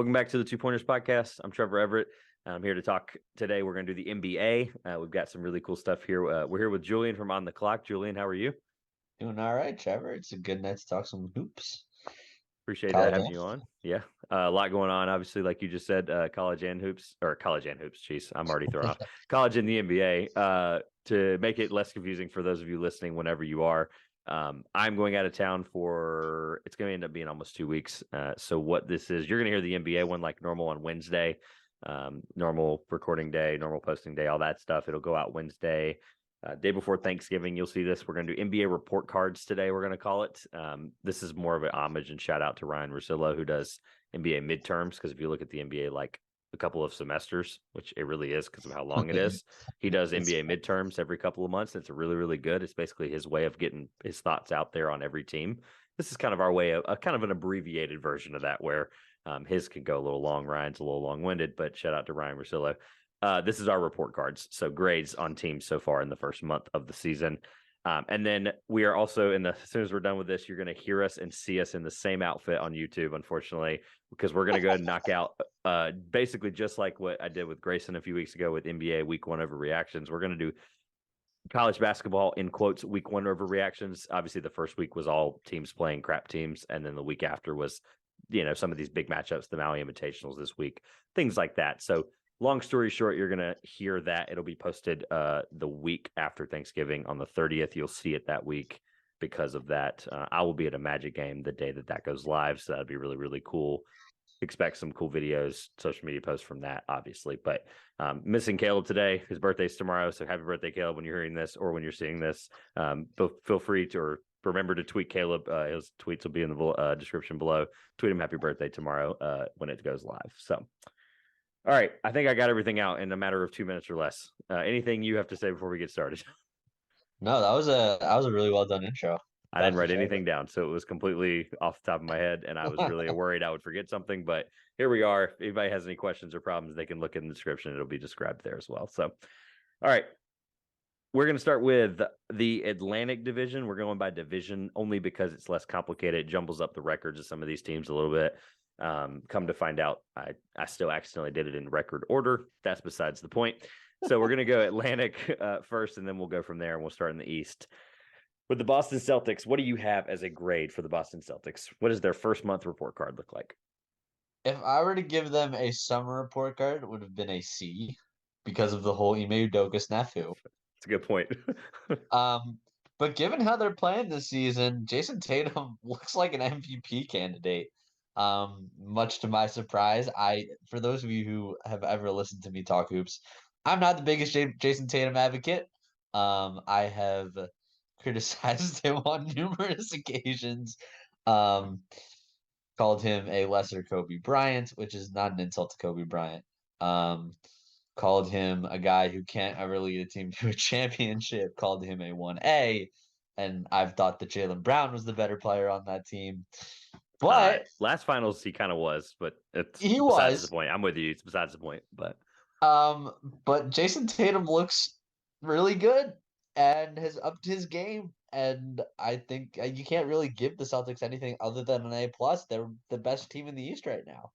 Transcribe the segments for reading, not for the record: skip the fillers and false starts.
Welcome back to the 2-Pointers podcast. I'm Trevor Everett. I'm here to talk today. We're going to do the NBA. We've got some really cool stuff here. We're here with Julian from On the Clock. Julian, how are you? Doing all right, Trevor. It's a good night to talk some hoops. Appreciate College having and- you on. Yeah, a lot going on. Obviously, like you just said, college and hoops. Jeez, I'm already thrown off. College and the NBA. To make it less confusing for those of you listening, whenever you are, I'm going out of town for. It's going to end up being almost 2 weeks. So what this is, you're going to hear the NBA one like normal on Wednesday. Normal recording day, normal posting day, all that stuff. It'll go out Wednesday. Day before Thanksgiving, you'll see this. We're going to do NBA report cards today, we're going to call it. This is more of an homage and shout out to Ryan Russillo, who does NBA midterms, because if you look at the NBA like a couple of semesters, which it really is because of how long it is, he does NBA midterms every couple of months. It's really, really good. It's basically his way of getting his thoughts out there on every team. This is kind of our way of kind of an abbreviated version of that, where his can go a little long. Ryan's a little long-winded, but shout out to Ryan Russillo. This is our report cards. So grades on teams so far in the first month of the season. And then we are also as soon as we're done with this, you're going to hear us and see us in the same outfit on YouTube, unfortunately, because we're going to go ahead and knock out basically just like what I did with Grayson a few weeks ago with NBA week 1 overreactions. We're going to do college basketball in quotes week 1 overreactions. Obviously the first week was all teams playing crap teams. And then the week after was, some of these big matchups, the Maui Invitationals this week, things like that. So long story short, you're going to hear that. It'll be posted the week after Thanksgiving on the 30th. You'll see it that week because of that. I will be at a Magic game the day that goes live, so that'd be really, really cool. Expect some cool videos, social media posts from that, obviously. But missing Caleb today. His birthday's tomorrow, so happy birthday, Caleb, when you're hearing this or when you're seeing this. Feel free to or remember to tweet Caleb. His tweets will be in the description below. Tweet him happy birthday tomorrow when it goes live. So. All right, I think I got everything out in a matter of 2 minutes or less. Anything you have to say before we get started? No, that was a really well done intro. I didn't write anything down, so it was completely off the top of my head, and I was really worried I would forget something. But here we are. If anybody has any questions or problems, they can look in the description. It'll be described there as well. So, all right, we're going to start with the Atlantic Division. We're going by division only because it's less complicated. It jumbles up the records of some of these teams a little bit. Come to find out, I still accidentally did it in record order. That's besides the point. So we're going to go Atlantic first, and then we'll go from there, and we'll start in the East. With the Boston Celtics, what do you have as a grade for the Boston Celtics? What does their first month report card look like? If I were to give them a summer report card, it would have been a C because of the whole Ime Udoka snafu. That's a good point. But given how they're playing this season, Jason Tatum looks like an MVP candidate. Much to my surprise, for those of you who have ever listened to me talk hoops, I'm not the biggest Jason Tatum advocate. I have criticized him on numerous occasions. Called him a lesser Kobe Bryant, which is not an insult to Kobe Bryant. Called him a guy who can't ever lead a team to a championship. Called him a 1A, and I've thought that Jaylen Brown was the better player on that team. But last finals he kind of was, but he besides was the point. I'm with you. It's besides the point, but Jason Tatum looks really good and has upped his game, and I think you can't really give the Celtics anything other than an A+. They're the best team in the East right now.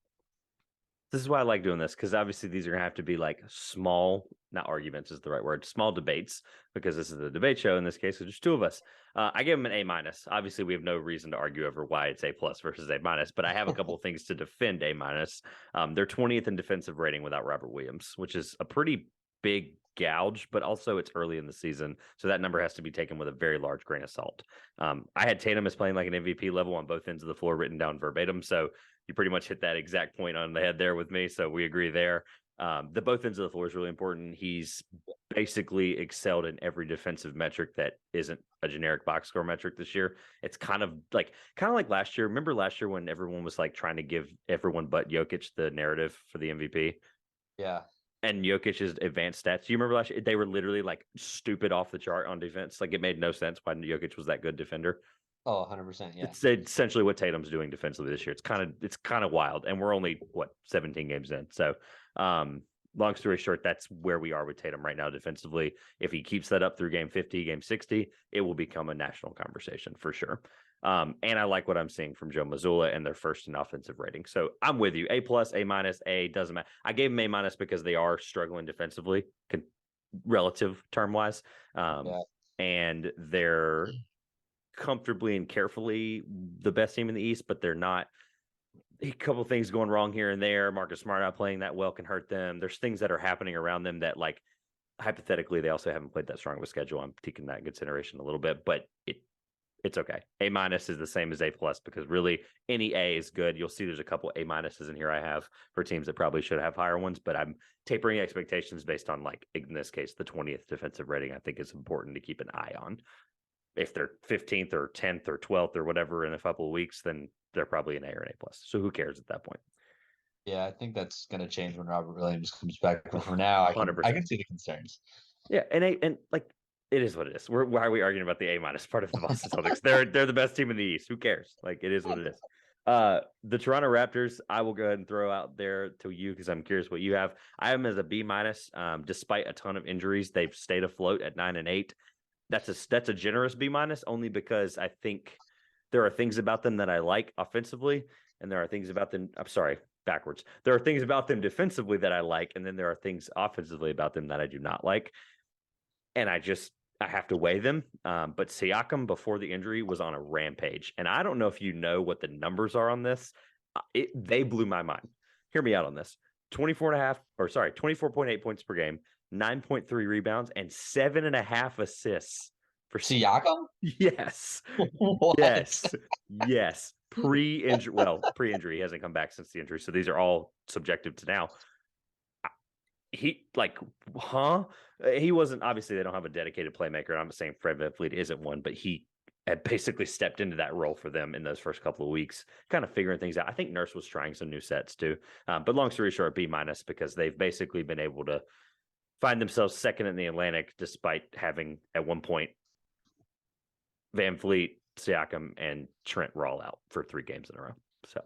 This is why I like doing this, because obviously these are going to have to be like small, not arguments is the right word, small debates, because this is the debate show in this case, so there's 2 of us. I give them an A-. Obviously, we have no reason to argue over why it's A+ versus A-, but I have a couple of things to defend A-. They're 20th in defensive rating without Robert Williams, which is a pretty big gouge, but also it's early in the season, so that number has to be taken with a very large grain of salt. I had Tatum as playing like an MVP level on both ends of the floor written down verbatim, so you pretty much hit that exact point on the head there with me, so we agree there. The both ends of the floor is really important. He's basically excelled in every defensive metric that isn't a generic box score metric this year. It's kind of like last year. Remember last year when everyone was like trying to give everyone but Jokic the narrative for the MVP? Yeah. And Jokic's advanced stats. Do you remember last year? They were literally like stupid off the chart on defense. Like it made no sense why Jokic was that good defender. Oh, 100%, yeah. It's essentially what Tatum's doing defensively this year. It's kind of wild, and we're only 17 games in. So, long story short, that's where we are with Tatum right now defensively. If he keeps that up through game 50, game 60, it will become a national conversation for sure. And I like what I'm seeing from Joe Mazzulla and their first in offensive rating. So I'm with you. A+, A-, A, doesn't matter. I gave them A- because they are struggling defensively, relative term wise. And they're comfortably and carefully the best team in the East, but they're not. A couple of things going wrong here and there. Marcus Smart not playing that well can hurt them. There's things that are happening around them that, like, hypothetically, they also haven't played that strong of a schedule. I'm taking that in consideration a little bit, but it's okay. A- is the same as A+, because really any A is good. You'll see there's a couple A- in here I have for teams that probably should have higher ones, but I'm tapering expectations based on, like, in this case, the 20th defensive rating. I think is important to keep an eye on. If they're 15th or 10th or 12th or whatever in a couple of weeks, then they're probably an A or an A+. So who cares at that point? Yeah, I think that's going to change when Robert Williams comes back. But for now, I can see the concerns. Yeah, and like, it is what it is. Why are we arguing about the A- part of the Boston Celtics? They're the best team in the East. Who cares? Like, it is what it is. The Toronto Raptors, I will go ahead and throw out there to you because I'm curious what you have. I have them as a B-. Despite a ton of injuries, they've stayed afloat at 9-8. That's a generous B- only because I think there are things about them that I like offensively, and there are things about them. I'm sorry, backwards. There are things about them defensively that I like, and then there are things offensively about them that I do not like. And I have to weigh them. But Siakam before the injury was on a rampage, and I don't know if you know what the numbers are on this. They blew my mind. Hear me out on this. 24.8 points per game, 9.3 rebounds, and 7.5 assists for Siakam. Yes. What? Yes. Pre-injury. He hasn't come back since the injury. So these are all subjective to now. He wasn't, obviously they don't have a dedicated playmaker. And I'm saying Fred VanVleet isn't one, but he had basically stepped into that role for them in those first couple of weeks, kind of figuring things out. I think Nurse was trying some new sets too. But long story short, B- because they've basically been able to find themselves second in the Atlantic, despite having at one point VanVleet, Siakam, and Trent were all out for 3 games in a row. So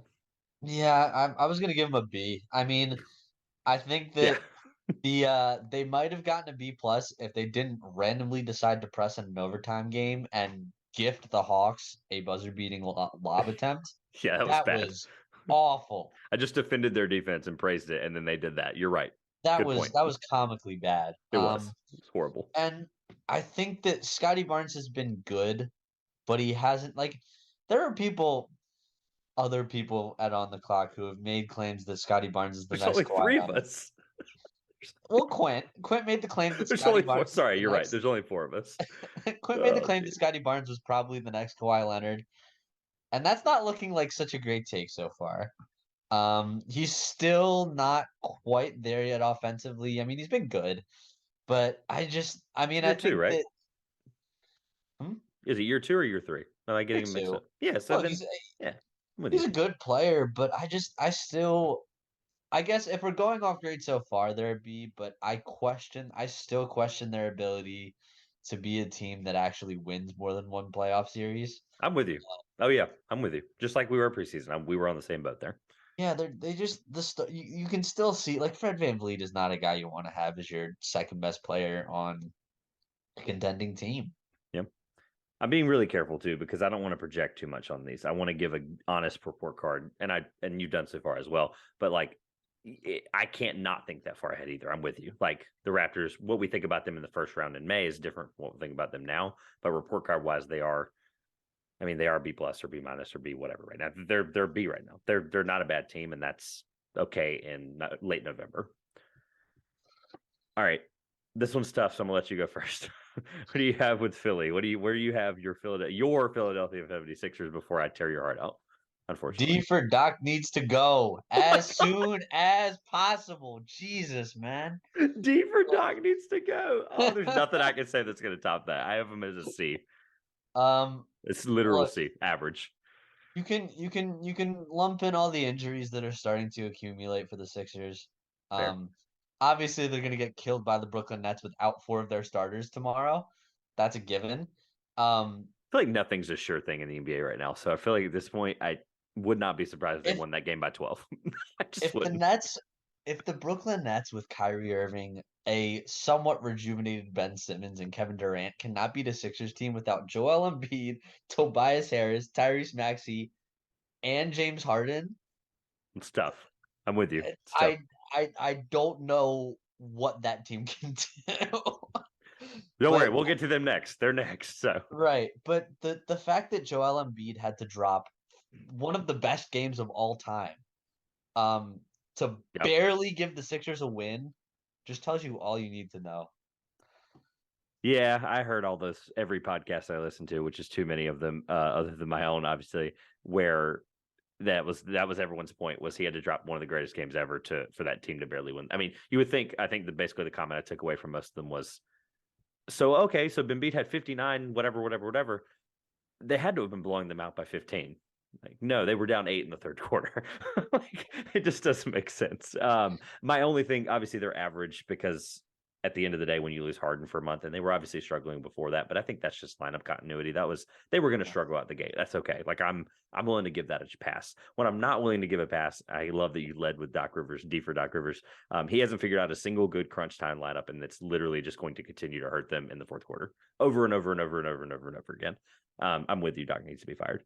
yeah, I was gonna give him a B. I mean, I think that they might have gotten a B+ if they didn't randomly decide to press in an overtime game and gift the Hawks a buzzer-beating lob attempt. Yeah, that was That bad. was awful. I just defended their defense and praised it, and then they did that. You're right. That Good was point. that was comically bad. It was horrible. And I think that Scotty Barnes has been good, but he hasn't, like, there are other people at On the Clock who have made claims that Scotty Barnes is the There's next only Kawhi 3 of Leonard. us. Well, Quint made the claim that There's Scotty only 4. Barnes. Sorry, you're right. There's only 4 of us. Quint made the claim that Scotty Barnes was probably the next Kawhi Leonard, and that's not looking like such a great take so far. He's still not quite there yet offensively. I mean, he's been good, but I Year 2, think right? that. Is it year 2 or year 3? Am I getting mixed up? Yeah. So Look, he's a good player, but I guess if we're going off grade so far, there'd be, but I still question their ability to be a team that actually wins more than one playoff series. I'm with you. Oh yeah, I'm with you. Just like we were preseason, we were on the same boat there. Yeah, they just you can still see, like, Fred VanVleet is not a guy you want to have as your second best player on a contending team. Yeah. I'm being really careful too because I don't want to project too much on these. I want to give an honest report card, and you've done so far as well. But like, I can't not think that far ahead either. I'm with you. Like the Raptors, what we think about them in the first round in May is different from what we think about them now. But report card wise, they are B+ or B- or B whatever right now. They're B right now. They're not a bad team, and that's okay in late November. All right, this one's tough, so I'm gonna let you go first. What do you have with Philly? Where do you have your Philadelphia 76ers before I tear your heart out? Unfortunately, D for Doc needs to go as soon as possible. Jesus, man. D for Doc needs to go. Oh, there's nothing I can say that's going to top that. I have him as a C. It's literal Look, C, average. you can lump in all the injuries that are starting to accumulate for the Sixers. Fair. Obviously they're going to get killed by the Brooklyn Nets without 4 of their starters tomorrow. That's a given. I feel like nothing's a sure thing in the NBA right now. So I feel like at this point, I would not be surprised if they won that game by 12. I just wouldn't. If the Brooklyn Nets with Kyrie Irving a somewhat rejuvenated Ben Simmons and Kevin Durant cannot beat a Sixers team without Joel Embiid, Tobias Harris, Tyrese Maxey, and James Harden. It's tough. I'm with you. It's tough. I don't know what that team can do. Don't worry, we'll get to them next. They're next. So right, but the fact that Joel Embiid had to drop one of the best games of all time, to barely give the Sixers a win, just tells you all you need to know. Yeah, I heard all this every podcast I listen to, which is too many of them, other than my own, obviously, where that was everyone's point was he had to drop one of the greatest games ever for that team to barely win. I mean, you would think. I think basically the comment I took away from most of them was, so okay, so Embiid had 59, whatever. They had to have been blowing them out by 15. Like, no, they were down 8 in the third quarter. Like, it just doesn't make sense. My only thing, obviously, they're average because at the end of the day, when you lose Harden for a month, and they were obviously struggling before that, but I think that's just lineup continuity. They were going to struggle out the gate. That's okay. Like, I'm willing to give that a pass. When I'm not willing to give a pass, I love that you led with Doc Rivers, D for Doc Rivers. He hasn't figured out a single good crunch time lineup, and it's literally just going to continue to hurt them in the fourth quarter over and over and over and over and over and over again. I'm with you. Doc needs to be fired.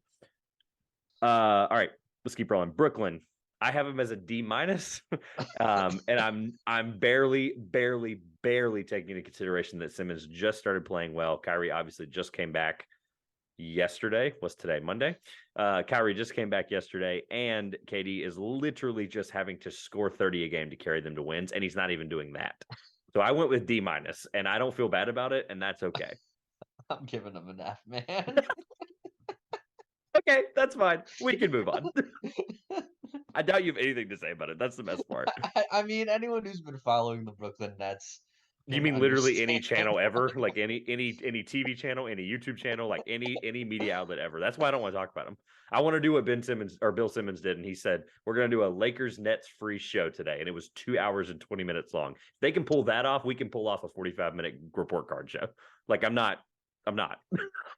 All right, let's keep rolling. Brooklyn, I have him as a D minus, and I'm barely taking into consideration that Simmons just started playing well. Kyrie obviously just came back yesterday. What's today? Monday. Kyrie just came back yesterday, and KD is literally just having to score 30 a game to carry them to wins, and he's not even doing that. So I went with D minus, and I don't feel bad about it, and that's okay. I'm giving him an F, man. Okay, that's fine. We can move on. I doubt you have anything to say about it. That's the best part. I mean, anyone who's been following the Brooklyn Nets. You mean literally any channel ever? Like any TV channel, any YouTube channel, like any media outlet ever. That's why I don't want to talk about them. I want to do what Ben Simmons or Bill Simmons did, and he said, we're going to do a Lakers Nets free show today. And it was 2 hours and 20 minutes long. If they can pull that off, we can pull off a 45-minute report card show. Like, I'm not.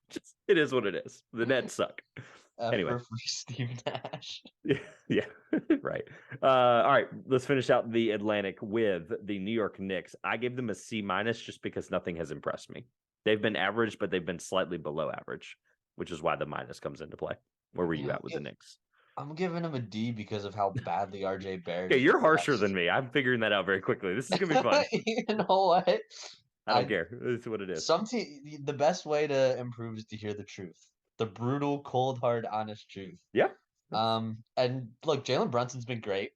Just, it is what it is. The Nets suck. Anyway, for Steve Nash. Yeah, right. All right, let's finish out the Atlantic with the New York Knicks. I gave them a C minus just because nothing has impressed me. They've been average, but they've been slightly below average, which is why the minus comes into play. Where were you at with the Knicks? I'm giving them a D because of how badly RJ Barrett. Okay, you're harsher than me. I'm figuring that out very quickly. This is gonna be fun. You know what? I don't care. It's what it is. The best way to improve is to hear the truth. The brutal, cold, hard, honest truth. Yeah. And look, Jalen Brunson's been great.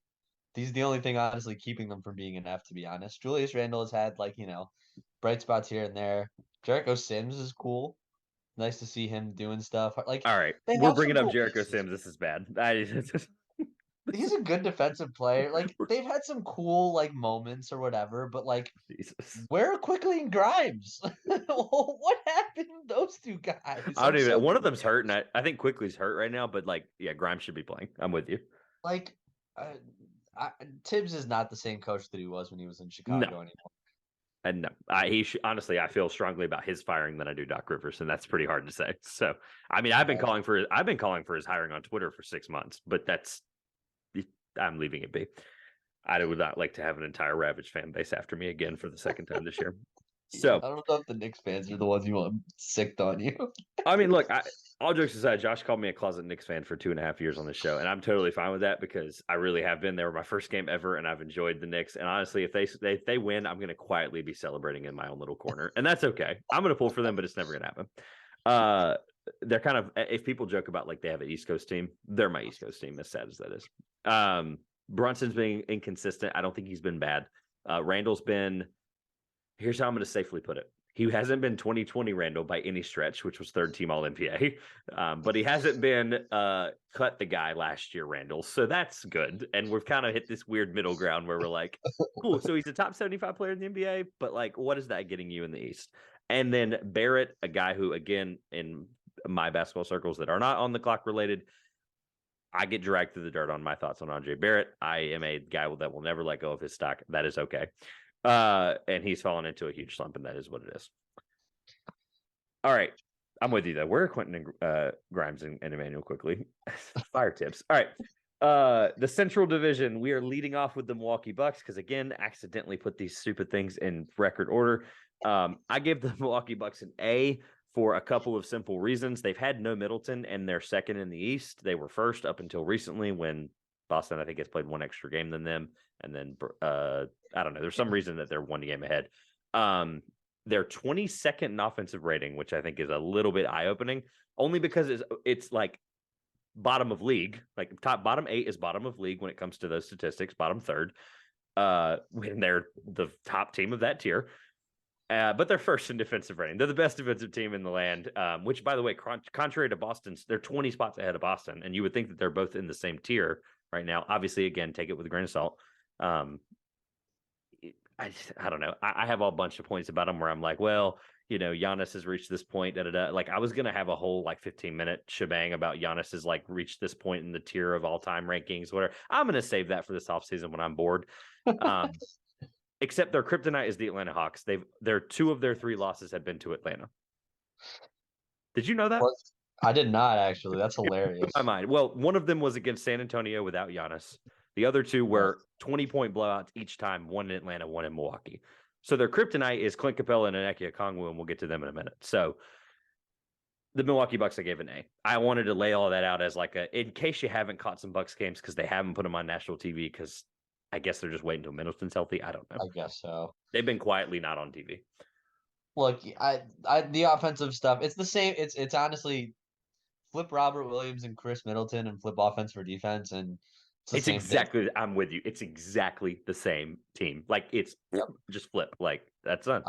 He's the only thing honestly keeping them from being an F, to be honest. Julius Randle has had bright spots here and there. Jericho Sims is cool. Nice to see him doing stuff. Like, all right, we're bringing up Jericho Sims. This is bad. He's a good defensive player. Like, they've had some cool moments or whatever, but Jesus. Where are Quickly and Grimes? What happened to those two guys? I don't even. One of them's hurt, and I think Quickly's hurt right now. But yeah, Grimes should be playing. I'm with you. Tibbs is not the same coach that he was when he was in Chicago anymore. And no, honestly, I feel strongly about his firing than I do Doc Rivers, and that's pretty hard to say. So, I mean, I've been calling for his hiring on Twitter for 6 months, but I'm leaving it be. I would not like to have an entire Ravage fan base after me again for the second time this year. So I don't know if the Knicks fans are the ones you want sicked on you. I mean, look, all jokes aside, Josh called me a closet Knicks fan for 2.5 years on the show, and I'm totally fine with that because I really have been. They were my first game ever, and I've enjoyed the Knicks. And honestly, if they win, I'm going to quietly be celebrating in my own little corner, and that's okay. I'm going to pull for them, but it's never going to happen. They're kind of, if people joke about they have an East Coast team, they're my East Coast team, as sad as that is. Brunson's being inconsistent. I don't think he's been bad. Randall's been, here's how I'm going to safely put it. He hasn't been 2020 Randall by any stretch, which was third team All NBA. But he hasn't been cut the guy last year Randall. So that's good. And we've kind of hit this weird middle ground where we're like, cool. So he's a top 75 player in the NBA, but what is that getting you in the East? And then Barrett, a guy who, again, in my basketball circles that are not on the clock related, I get dragged through the dirt on my thoughts on RJ Barrett. I am a guy that will never let go of his stock. That is okay. And he's fallen into a huge slump, and that is what it is. All right. I'm with you, though. Where are Quentin and Grimes and Emmanuel quickly? Fire tips. All right. The Central Division, we are leading off with the Milwaukee Bucks because, again, accidentally put these stupid things in record order. I gave the Milwaukee Bucks an A for a couple of simple reasons. They've had no Middleton, and they're second in the East. They were first up until recently when Boston, I think, has played one extra game than them. And then, I don't know, there's some reason that they're one game ahead. They're 22nd in offensive rating, which I think is a little bit eye-opening, only because it's like bottom of league, like bottom 8 is bottom of league when it comes to those statistics, bottom third, when they're the top team of that tier. But they're first in defensive rating. They're the best defensive team in the land, which, by the way, contrary to Boston's, they're 20 spots ahead of Boston. And you would think that they're both in the same tier right now. Obviously, again, take it with a grain of salt. I don't know. I have a bunch of points about them where I'm like, well, Giannis has reached this point. Like, I was going to have a whole 15-minute shebang about Giannis has reached this point in the tier of all-time rankings, whatever. I'm going to save that for this offseason when I'm bored. Except their kryptonite is the Atlanta Hawks. Their 2 of their 3 losses have been to Atlanta. Did you know that? I did not, actually. That's hilarious. My mind. Well, one of them was against San Antonio without Giannis. The other 2 were 20-point blowouts each time, one in Atlanta, one in Milwaukee. So their kryptonite is Clint Capella and Onyeka Okongwu, and we'll get to them in a minute. So the Milwaukee Bucks, I gave an A. I wanted to lay all that out as in case you haven't caught some Bucks games because they haven't put them on national TV because I guess they're just waiting until Middleton's healthy. I don't know. I guess so. They've been quietly not on TV. Look, the offensive stuff, it's the same. It's honestly flip Robert Williams and Chris Middleton and flip offense for defense, and it's exactly. I'm with you. It's exactly the same team. It's just flip. That's done.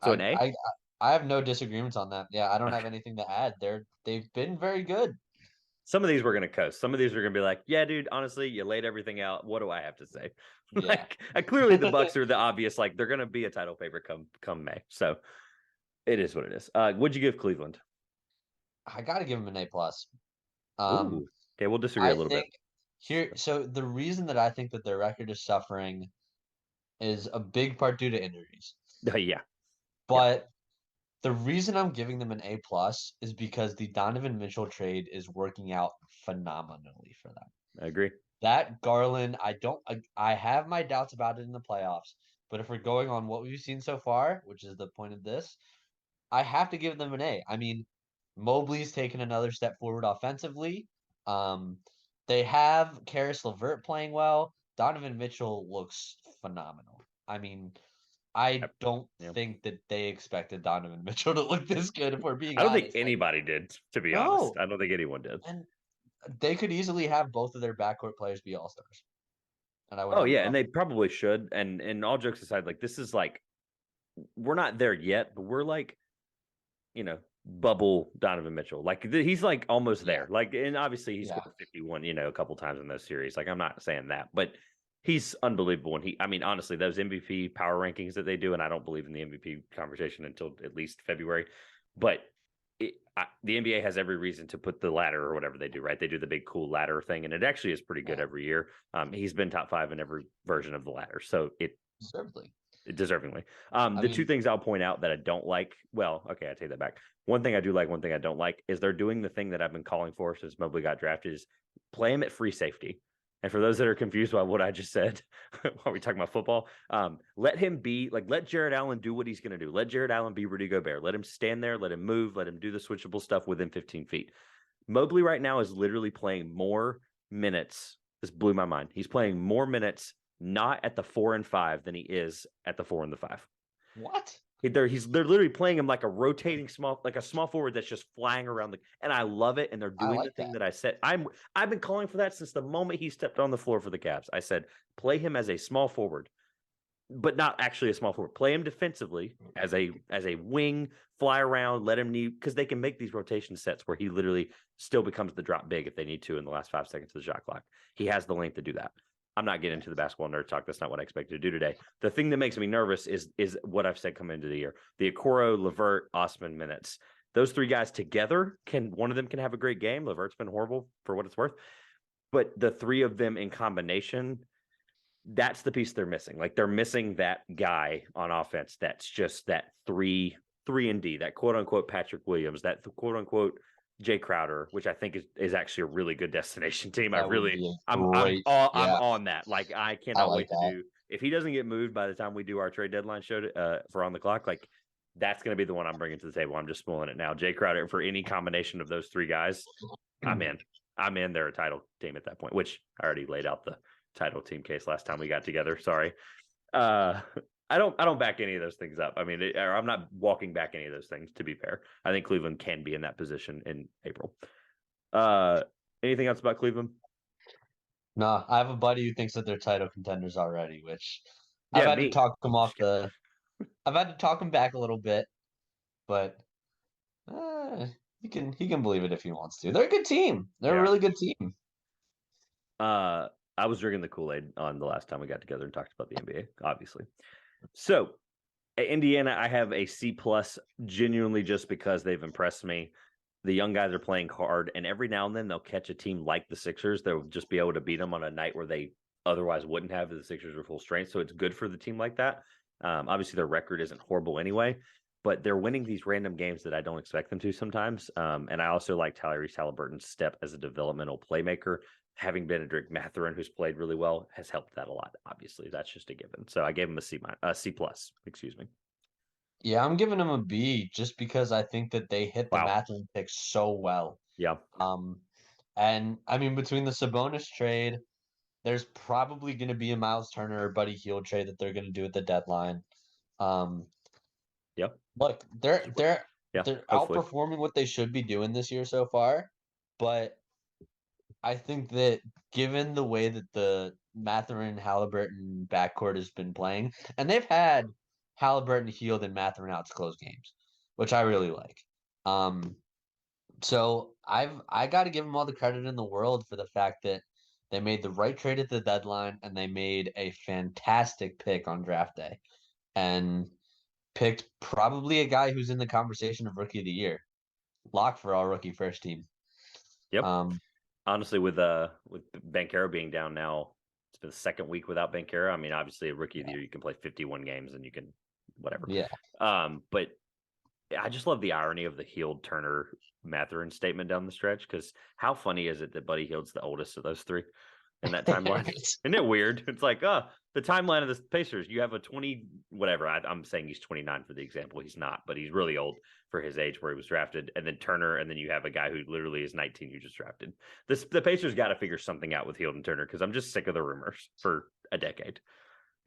So an A. I have no disagreements on that. Yeah, I don't have anything to add. They've been very good. Some of these we're gonna coast. Some of these are gonna be like, yeah, dude. Honestly, you laid everything out. What do I have to say? Yeah. Clearly the Bucks are the obvious. They're gonna be a title favorite come May. So it is what it is. What'd you give Cleveland? I got to give them an A+. Okay, we'll disagree a little bit. So the reason that I think that their record is suffering is a big part due to injuries. Yeah. But the reason I'm giving them an A+ is because the Donovan Mitchell trade is working out phenomenally for them. I agree. That Garland, I have my doubts about it in the playoffs, but if we're going on what we've seen so far, which is the point of this, I have to give them an A. I mean, Mobley's taken another step forward offensively. They have Karis LeVert playing well. Donovan Mitchell looks phenomenal. I mean, I don't think that they expected Donovan Mitchell to look this good, if we're being honest. I don't think anybody did, to be honest. I don't think anyone did. And they could easily have both of their backcourt players be all-stars. And they probably should. And all jokes aside, this is we're not there yet, but we're bubble Donovan Mitchell. He's almost there. And obviously he scored 51, a couple times in those series. I'm not saying that, but he's unbelievable. And honestly, those MVP power rankings that they do, and I don't believe in the MVP conversation until at least February, but the NBA has every reason to put the ladder or whatever they do, right? They do the big cool ladder thing, and it actually is pretty good every year. He's been top 5 in every version of the ladder. So deservingly. The 2 things I'll point out that I don't like. Well, okay, I take that back. One thing I do like, one thing I don't like is they're doing the thing that I've been calling for since Mobley got drafted is play him at free safety. And for those that are confused by what I just said while we talking about football, let him be let Jared Allen do what he's going to do. Let Jared Allen be Rudy Gobert. Let him stand there, let him move, let him do the switchable stuff within 15 feet. Mobley right now is literally playing more minutes. This blew my mind. He's playing more minutes not at the 4 and 5 than he is at the 4 and the 5. What? They're literally playing him like a rotating small forward that's just flying around and I love it. And they're doing the thing that I said. I've been calling for that since the moment he stepped on the floor for the Cavs. I said, play him as a small forward, but not actually a small forward. Play him defensively as a wing, fly around, let him need, because they can make these rotation sets where he literally still becomes the drop big if they need to in the last 5 seconds of the shot clock. He has the length to do that. I'm not getting into the basketball nerd talk. That's not what I expected to do today. The thing that makes me nervous is what I've said coming into the year. The Okoro, LeVert, Osman minutes. Those 3 guys together, one of them can have a great game. LeVert's been horrible for what it's worth. But the 3 of them in combination, that's the piece they're missing. They're missing that guy on offense that's just that 3 and D, that quote-unquote Patrick Williams, that quote-unquote Jay Crowder, which I think is actually a really good destination team. That would be a I'm great. I'm Yeah, on that. Like I I cannot like wait to that. do. If he doesn't get moved by the time we do our trade deadline show for On the Clock, like that's going to be the one I'm bringing to the table. I'm just spoiling it now. Jay Crowder for any combination of those three guys, I'm in. I'm in. They're a title team at that point, which I already laid out the title team case last time we got together. Sorry. I don't back any of those things up. I mean, I'm not walking back any of those things. To be fair, I think Cleveland can be in that position in April. Anything else about Cleveland? No, I have a buddy who thinks that they're title contenders already, which I've Yeah, had to me. talk him off the. I've had to talk him back a little bit, but he can believe it if he wants to. They're a good team. They're a Yeah. really good team. I was drinking the Kool-Aid on the last time we got together and talked about the NBA, obviously. So at Indiana, I have a C+, genuinely just because they've impressed me. The young guys are playing hard, and every now and then they'll catch a team like the Sixers. They'll just be able to beat them on a night where they otherwise wouldn't have if the Sixers were full strength. So it's good for the team like that. Obviously, their record isn't horrible anyway, but they're winning these random games that I don't expect them to sometimes. And I also like Tyrese Halliburton's step as a developmental playmaker. Having Benedict Mathurin, who's played really well, has helped that a lot. Obviously, that's just a given. So I gave him a C plus. Excuse me. Yeah, I'm giving him a B just because I think that they hit the Wow. Mathurin pick so well. Yeah. Um, and I mean between the Sabonis trade, there's probably going to be a Miles Turner or Buddy Hield trade that they're going to do at the deadline. Um, Yep. look, they're Yeah. they're Hopefully. outperforming what they should be doing this year so far, but I think that given the way that the Mathurin Halliburton backcourt has been playing, and they've had Halliburton, Hield, and Mathurin out to close games, which I really like. Um, so I got to give them all the credit in the world for the fact that they made the right trade at the deadline and they made a fantastic pick on draft day and picked probably a guy who's in the conversation of rookie of the year. Lock for all rookie first team. Yep. Um, Honestly, with Banchero being down now, it's been the second week without Banchero. I mean, obviously, a rookie of the year, you can play 51 games and you can whatever. yeah. But I just love the irony of the Hield Turner Mathurin statement down the stretch because how funny is it that Buddy Hield's the oldest of those three in that timeline? Isn't it weird? It's like, the timeline of the Pacers, you have a 20, whatever. I'm saying he's 29 for the example. He's not, but he's really old for his age where he was drafted. And then Turner, and then you have a guy who literally is 19 you just drafted. The Pacers got to figure something out with Hield and Turner because I'm just sick of the rumors for a decade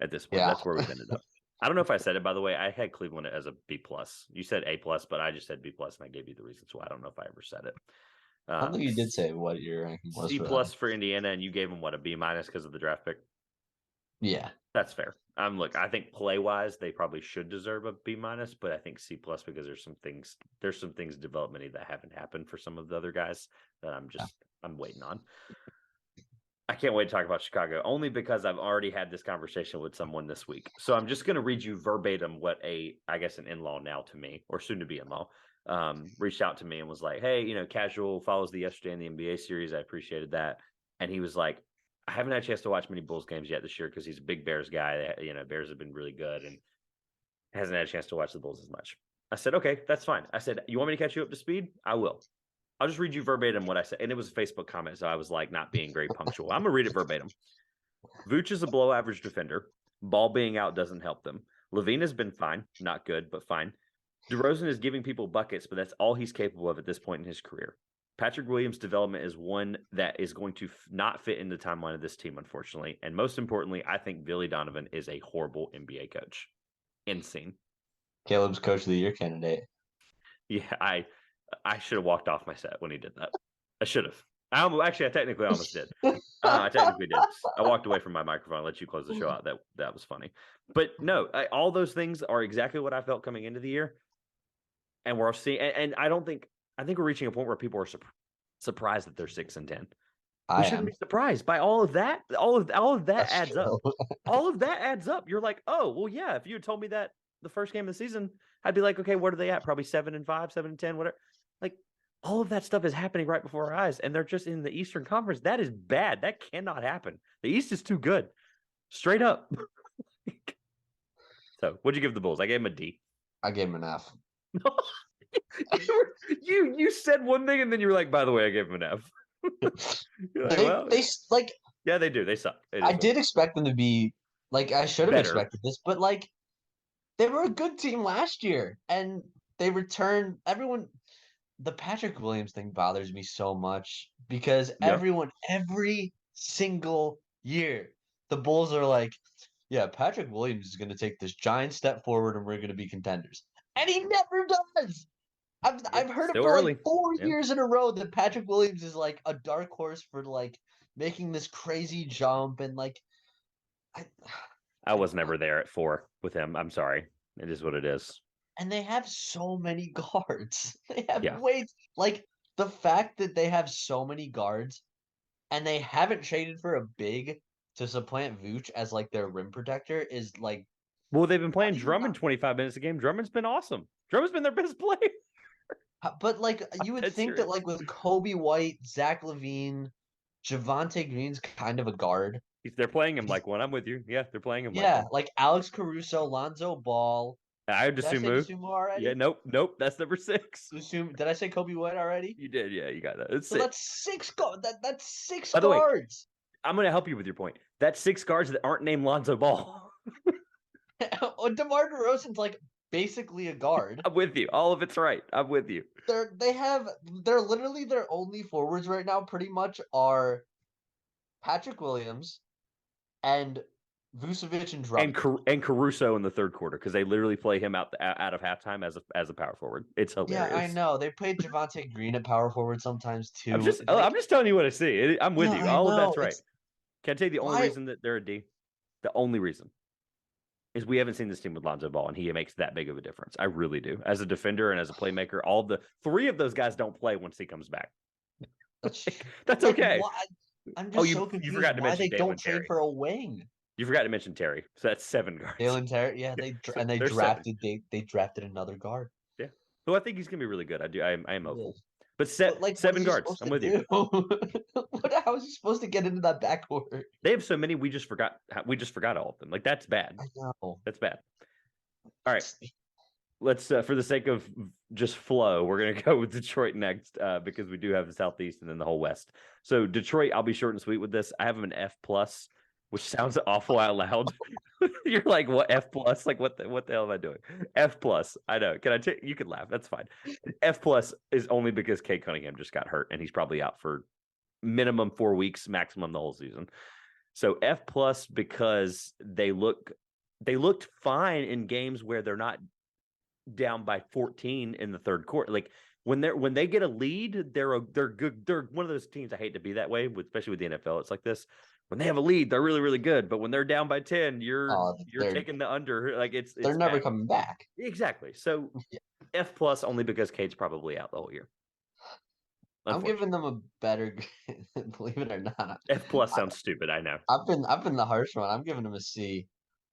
at this point. Yeah. That's where we've ended up. I don't know if I said it, by the way. I had Cleveland as a B plus. You said A plus, but I just said B plus, and I gave you the reasons why. I don't know if I ever said it. I don't think you did say what your ranking was C for plus them. for Indiana, and you gave them what, a B minus because of the draft pick. Yeah. That's fair. Look, I think play wise they probably should deserve a B minus, but I think C plus because there's some things developmentally that haven't happened for some of the other guys that I'm waiting on. I can't wait to talk about Chicago only because I've already had this conversation with someone this week. So I'm just going to read you verbatim what I guess an in-law now to me, or soon to be in-law, reached out to me and was like, hey, casual follows the yesterday in the NBA series. I appreciated that. And he was like, I haven't had a chance to watch many Bulls games yet this year because he's a big Bears guy. Bears have been really good and hasn't had a chance to watch the Bulls as much. I said, okay, that's fine. I said, you want me to catch you up to speed? I will. I'll just read you verbatim what I said. And it was a Facebook comment, so I was like not being very punctual. I'm going to read it verbatim. Vooch is a below average defender. Ball being out doesn't help them. LaVine has been fine. Not good, but fine. DeRozan is giving people buckets, but that's all he's capable of at this point in his career. Patrick Williams' development is one that is going to not fit in the timeline of this team, unfortunately. And most importantly, I think Billy Donovan is a horrible NBA coach. Insane. Caleb's coach of the year candidate. Yeah, I should have walked off my set when he did that. I should have. I technically almost did. I technically did. I walked away from my microphone and let you close the show out. That was funny. But no, all those things are exactly what I felt coming into the year. And we're seeing, and I think we're reaching a point where people are surprised that they're 6-10. We shouldn't be surprised by all of that. All of that That's adds true. up. All of that adds up. You're like, oh, well, yeah. If you had told me that the first game of the season, I'd be like, okay, what are they at? Probably 7-5, 7-10, whatever. Like, all of that stuff is happening right before our eyes, and they're just in the Eastern Conference. That is bad. That cannot happen. The East is too good. Straight up. So, what'd you give the Bulls? I gave them a D. I gave him an F. You said one thing and then you were like, by the way, I gave him an F. You're like, well, they like yeah, they do. They suck. I did expect them to be like I should have better. expected this, but like they were a good team last year and they returned everyone. The Patrick Williams thing bothers me so much because Yeah. every single year, the Bulls are like, yeah, Patrick Williams is going to take this giant step forward and we're going to be contenders. And he never does. Yeah. I've heard it Still for like early. 4 years in a row that Patrick Williams is like a dark horse for like making this crazy jump and like I, I was never there at 4 with him. I'm sorry. It is what it is. and they have so many guards. They have Yeah. like the fact that they have so many guards and they haven't traded for a big to supplant Vooch as like their rim protector is like Well, they've been playing how do you Drummond not 25 minutes a game. Drummond's been awesome. Drummond's been their best player. but like you would That's think that serious. like with Kobe White, Zach LaVine, Javante Green's kind of a guard. They're playing him like one. I'm with you. Yeah, they're playing him like Yeah, one. like Alex Caruso, Lonzo Ball. I would Did I assume say move. Dosunmu Yeah, already? nope. That's number 6. Did I say Kobe White already? You did. Yeah, you got that. It's So 6. that's that's six By the way, guards. I'm going to help you with your point. That's 6 guards that aren't named Lonzo Ball. DeMar DeRozan's like basically a guard. I'm with you. All of it's right. I'm with you. They're literally their only forwards right now pretty much are Patrick Williams and Vucevic and Drummond. And Caruso in the third quarter because they literally play him out of halftime as a power forward. It's hilarious. Yeah, I know. They played Javante Green at power forward sometimes too. I'm just telling you what I see. I'm with you. I All of know. that's right. Can I tell you the only reason that they're a D? The only reason is we haven't seen this team with Lonzo Ball, and he makes that big of a difference. I really do. As a defender and as a playmaker, all the 3 of those guys don't play once he comes back. That's okay. I'm just so you confused forgot to why mention they don't Dalen trade Terry. for a wing. You forgot to mention Terry. So that's 7 guards. Dalen Terry, yeah, they drafted 7. they drafted another guard. Yeah. So I think he's gonna be really good. I am hopeful. But like 7 guards. I'm with you. How is he supposed to get into that backcourt? They have so many. We just forgot all of them. Like that's bad. I know. That's bad. All right. Let's for the sake of just flow, we're gonna go with Detroit next because we do have the Southeast and then the whole West. So Detroit, I'll be short and sweet with this. I have them an F plus, which sounds awful out loud. You're like, what F plus? Like what the hell am I doing? F plus. I know. Can I take? You can laugh. That's fine. F plus is only because Cade Cunningham just got hurt and he's probably out for minimum 4 weeks, maximum the whole season. So F plus because they looked fine in games where they're not down by 14 in the third quarter. Like when they get a lead, they're good. They're one of those teams. I hate to be that way, especially with the NFL. It's like this. When they have a lead, they're really, really good. But when they're down by 10, you're taking the under. Like they're never coming back. Exactly. So F plus only because Cade's probably out the whole year. I'm giving them a better, believe it or not. F plus sounds stupid. I know. I've been the harsh one. I'm giving them a C.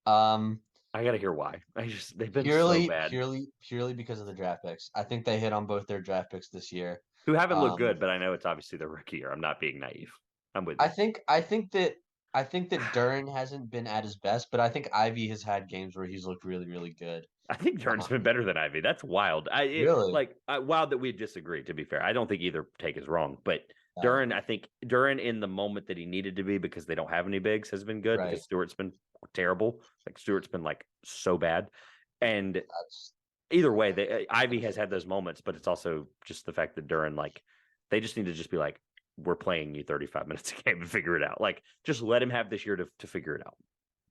I gotta hear why. They've been so bad. Purely because of the draft picks. I think they hit on both their draft picks this year. Who haven't looked good, but I know it's obviously their rookie year. I'm not being naive. I'm with you. I think that Duren hasn't been at his best, but I think Ivy has had games where he's looked really, really good. I think Duren's been better than Ivy. That's wild. Really? Wild that we disagree, to be fair. I don't think either take is wrong, but Duren, I think Duren in the moment that he needed to be because they don't have any bigs has been good because Stewart's been terrible. Like Stewart's been like so bad. And either way, Ivy has had those moments, but it's also just the fact that Duren, like, they just need to just be like, we're playing you 35 minutes a game and figure it out. Like, just let him have this year to figure it out.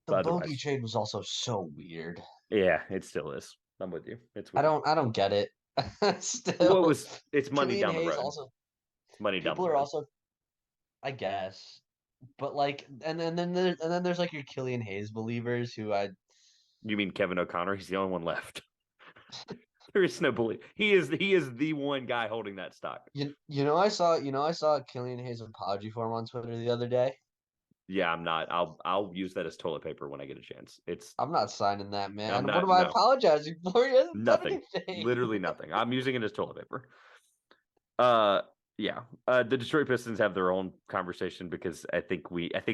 The Bogey trade was also so weird. Yeah, it still is. I'm with you. It's weird. I don't get it. Still, it's money down the road. Also, it's money down the road. People are also, I guess, but like, and then there's like your Killian Hayes believers who You mean Kevin O'Connor? He's the only one left. There is no belief. He is the one guy holding that stock. I saw Killian Hayes' apology form on Twitter the other day. Yeah, I'm not. I'll use that as toilet paper when I get a chance. I'm not signing that, man. What am I apologizing for? He hasn't nothing. done anything. Literally nothing. I'm using it as toilet paper. Yeah. The Detroit Pistons have their own conversation because I think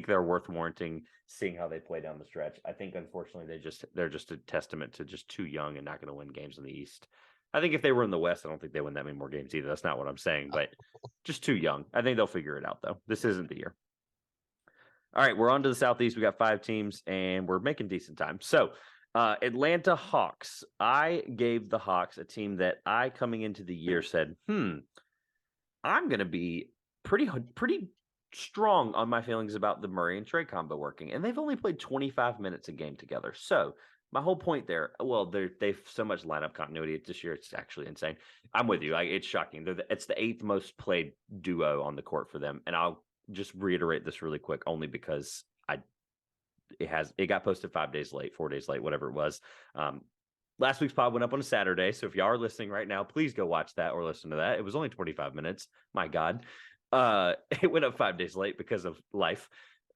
they're worth warranting seeing how they play down the stretch. I think unfortunately they're just a testament to just too young and not going to win games in the East. I think if they were in the West, I don't think they win that many more games either. That's not what I'm saying, but just too young. I think they'll figure it out, though. This isn't the year. All right, we're on to the Southeast. We got 5 teams, and we're making decent time. So, Atlanta Hawks. I gave the Hawks a team that I, coming into the year, said, I'm going to be pretty strong on my feelings about the Murray and Trey combo working. And they've only played 25 minutes a game together. So, my whole point there, well, they've so much lineup continuity this year. It's actually insane. I'm with you. It's shocking. It's the 8th most played duo on the court for them. And I'll just reiterate this really quick, only because it got posted 4 days late, whatever it was. Last week's pod went up on a Saturday. So if y'all are listening right now, please go watch that or listen to that. It was only 25 minutes. My God. It went up 5 days late because of life.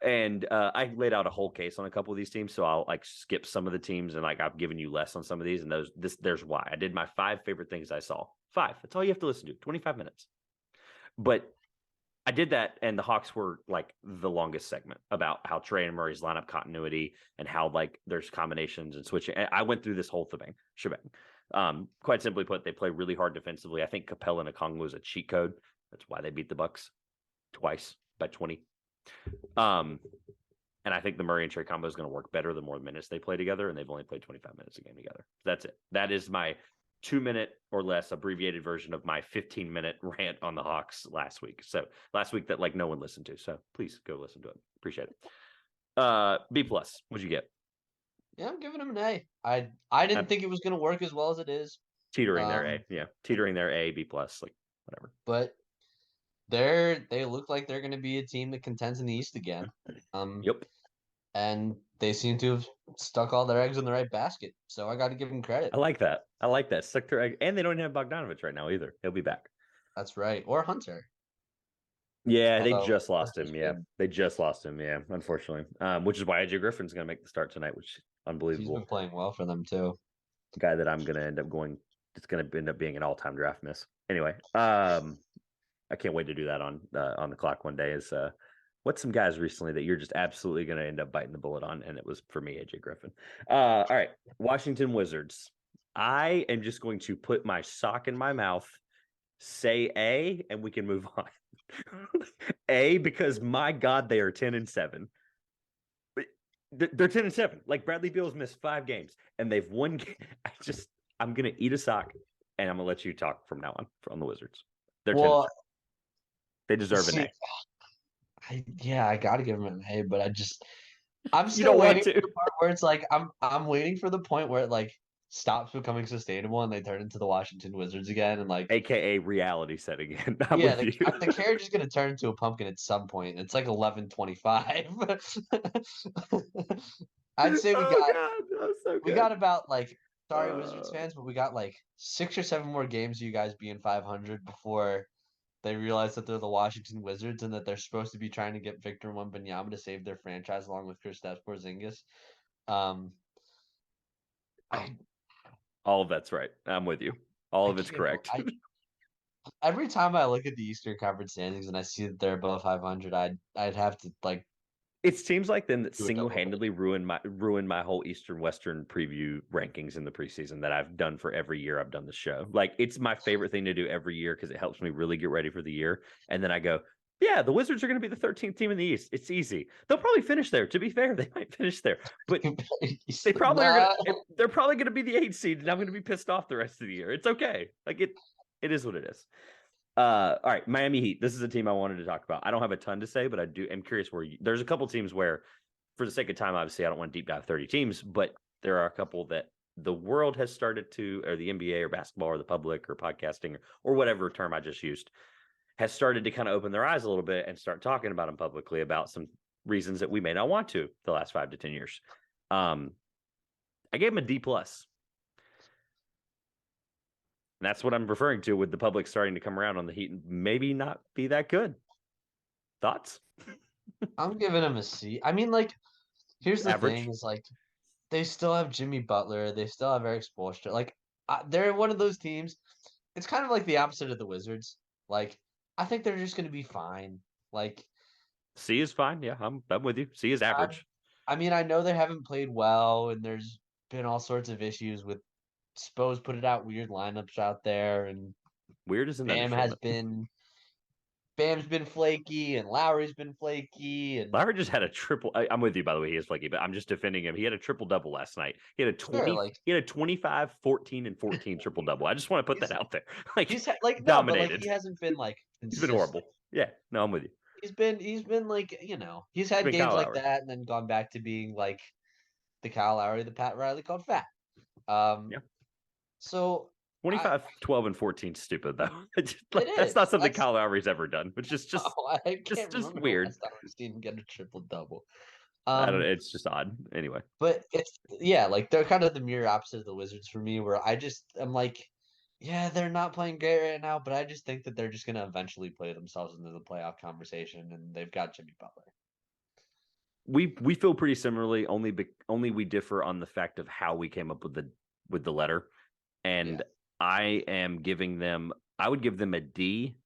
And I laid out a whole case on a couple of these teams, so I'll skip some of the teams, and I've given you less on some of these, and there's why. I did my 5 favorite things I saw. 5. That's all you have to listen to. 25 minutes. But I did that, and the Hawks were the longest segment about how Trey and Murray's lineup continuity and how there's combinations and switching. I went through this whole shebang. Quite simply put, they play really hard defensively. I think Capella and Okongwu is a cheat code. That's why they beat the Bucks twice by 20. And I think the Murray and Trey combo is going to work better the more minutes they play together, and they've only played 25 minutes a game together. That's it. That is my 2-minute or less abbreviated version of my 15-minute rant on the Hawks last week. So last week that no one listened to. So please go listen to it. Appreciate it. B+. What'd you get? Yeah, I'm giving them an A. I didn't think it was going to work as well as it is. Teetering their A. Yeah. Teetering their A, B+, whatever. But they look like they're going to be a team that contends in the East again. Yep. And they seem to have stuck all their eggs in the right basket. So I got to give them credit. I like that. Stuck their egg. And they don't have Bogdanovich right now either. He'll be back. That's right. Or Hunter. Yeah, they just lost him. Yeah, they just lost him. Yeah, unfortunately. Which is why AJ Griffin's going to make the start tonight, which is unbelievable. He's been playing well for them too. Guy that I'm going to end up going. It's going to end up being an all-time draft miss. Anyway, I can't wait to do that on the clock one day. Is what's some guys recently that you're just absolutely going to end up biting the bullet on? And it was for me, AJ Griffin. All right, Washington Wizards. I am just going to put my sock in my mouth, say A, and we can move on. A, because my God, they are 10-7. They're 10-7. Bradley Beal's missed 5 games, and they've won. I'm gonna eat a sock, and I'm gonna let you talk from now on the Wizards. They're 10-7. They deserve an A. I gotta give them an A, but I'm still waiting for the part where it's I'm waiting for the point where it stops becoming sustainable and they turn into the Washington Wizards again, and AKA reality set again. The carriage is gonna turn into a pumpkin at some point. It's 11:25. I'd say we got about Wizards fans, but we got 6 or 7 more games of you guys being 500 before they realize that they're the Washington Wizards and that they're supposed to be trying to get Victor Wembanyama to save their franchise along with Kristaps Porzingis. All of that's right. I'm with you. All of it's correct. Every time I look at the Eastern Conference standings and I see that they're above 500, I'd have to It's teams like them that single-handedly ruin my whole Eastern-Western preview rankings in the preseason that I've done for every year I've done the show. It's my favorite thing to do every year because it helps me really get ready for the year. And then I go, yeah, the Wizards are going to be the 13th team in the East. It's easy. They'll probably finish there. To be fair, they might finish there. But they probably they're probably going to be the 8th seed, and I'm going to be pissed off the rest of the year. It's okay. It is what it is. All right, Miami Heat. This is a team I wanted to talk about. I don't have a ton to say, but I'm curious there's a couple teams where, for the sake of time, obviously, I don't want to deep dive 30 teams, but there are a couple that the world has started to, or the NBA or basketball or the public or podcasting or whatever term I just used, has started to kind of open their eyes a little bit and start talking about them publicly about some reasons that we may not want to the last 5 to 10 years. I gave them a D+. And that's what I'm referring to with the public starting to come around on the Heat and maybe not be that good. Thoughts? I'm giving them a C. I mean, here's the thing is they still have Jimmy Butler. They still have Eric Spoelstra. They're one of those teams. It's kind of like the opposite of the Wizards. I think they're just going to be fine. C is fine. Yeah, I'm with you. C is average. I mean, I know they haven't played well, and there's been all sorts of issues with Spo's put it out weird lineups out there, and Weird is an Bam has understatement. been Bam's been flaky, and Lowry's been flaky, and Lowry just had a triple. I'm with you, by the way. He is flaky, but I'm just defending him. He had a triple double last night. He had a sure, 20. like He had a 25, 14, and 14 triple double. I just want to put that out there. Like like no, but like dominated. he hasn't been like He's been consistent. horrible. Yeah, no, I'm with you. He's been like he's He's had been games Kyle like Lowry. that, and then gone back to being like the Kyle Lowry, the Pat Riley called fat. Yeah. So 25, 12, and 14 stupid though. That's it not is. something Kyle Lowry's ever done, which is just I can't just remember the weird. last time we've seen him get a triple double. I don't know. It's just odd. Anyway. But it's like they're kind of the mirror opposite of the Wizards for me, where I'm like, yeah, they're not playing great right now, but I just think that they're just gonna eventually play themselves into the playoff conversation, and they've got Jimmy Butler. We feel pretty similarly. Only we differ on the fact of how we came up with the letter, and I would give them a D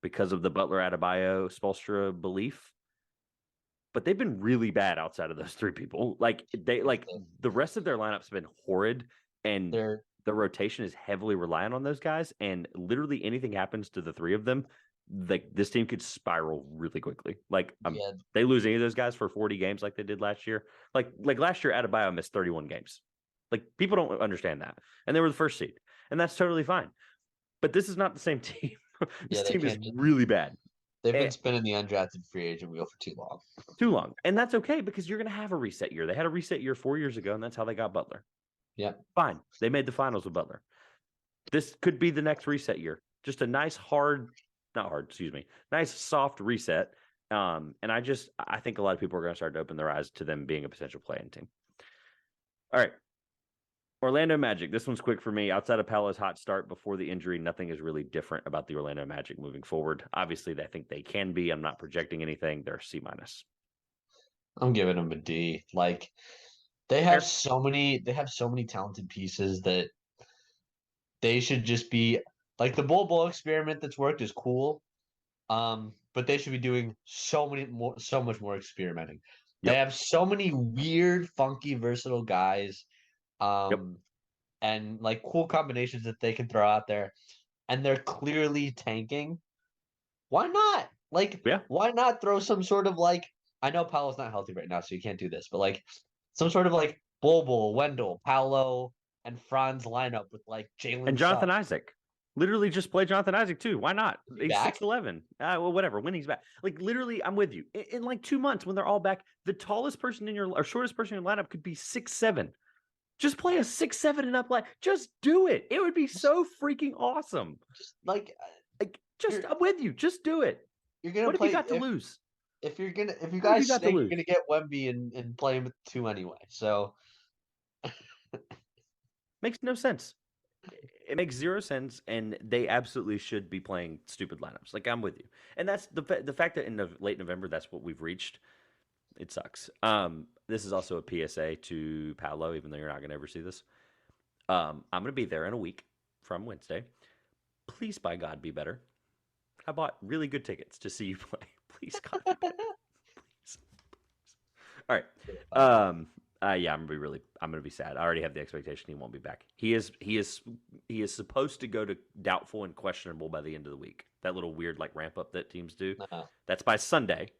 because of the Butler Adebayo Spoelstra belief. But they've been really bad outside of those three people. Like the rest of their lineup's been horrid, and the rotation is heavily reliant on those guys. And literally anything happens to the three of them, like this team could spiral really quickly. Like they lose any of those guys for 40 games like they did last year. Like last year, Adebayo missed 31 games. Like people don't understand that, and they were the first seed, and that's totally fine. But this is not the same team. This team is really bad. They've been spinning the undrafted free agent wheel for too long. Too long. And that's okay because you're going to have a reset year. They had a reset year 4 years ago, and that's how they got Butler. Yeah. Fine. They made the finals with Butler. This could be the next reset year. Just a nice nice soft reset. And I think a lot of people are going to start to open their eyes to them being a potential play-in team. All right. Orlando Magic. This one's quick for me. Outside of Paolo's hot start before the injury, nothing is really different about the Orlando Magic moving forward. Obviously, I think they can be. I'm not projecting anything. They're C-. I'm giving them a D. Like they have so many talented pieces that they should just be like the Bol experiment that's worked is cool. But they should be doing so much more experimenting. Yep. They have so many weird, funky, versatile guys. And like cool combinations that they can throw out there, and they're clearly tanking. Why not? Why not throw some sort of like? I know Paolo's not healthy right now, so you can't do this, but like some sort of like Bol, Wendell, Paolo, and Franz lineup with like Jalen and Jonathan Isaac. Literally just play Jonathan Isaac too. Why not? He's 6'11". Well, whatever. When he's back, like literally, I'm with you. In like 2 months, when they're all back, the tallest person or shortest person in your lineup could be 6'7". Just play a 6'7" and up line. Just do it. It would be so freaking awesome. Just I'm with you. Just do it. You're gonna. What have you got to lose? If you guys stink, you're gonna get Wemby and play him with 2 anyway. So makes no sense. It makes zero sense, and they absolutely should be playing stupid lineups. Like I'm with you, and that's the fact that in late November, that's what we've reached. It sucks. This is also a PSA to Paolo, even though you're not going to ever see this. I'm going to be there in a week from Wednesday. Please, by God, be better. I bought really good tickets to see you play. Please, God, be better. Please. All right. I'm going to be sad. I already have the expectation he won't be back. He is supposed to go to doubtful and questionable by the end of the week. That little weird like ramp up that teams do. That's by Sunday,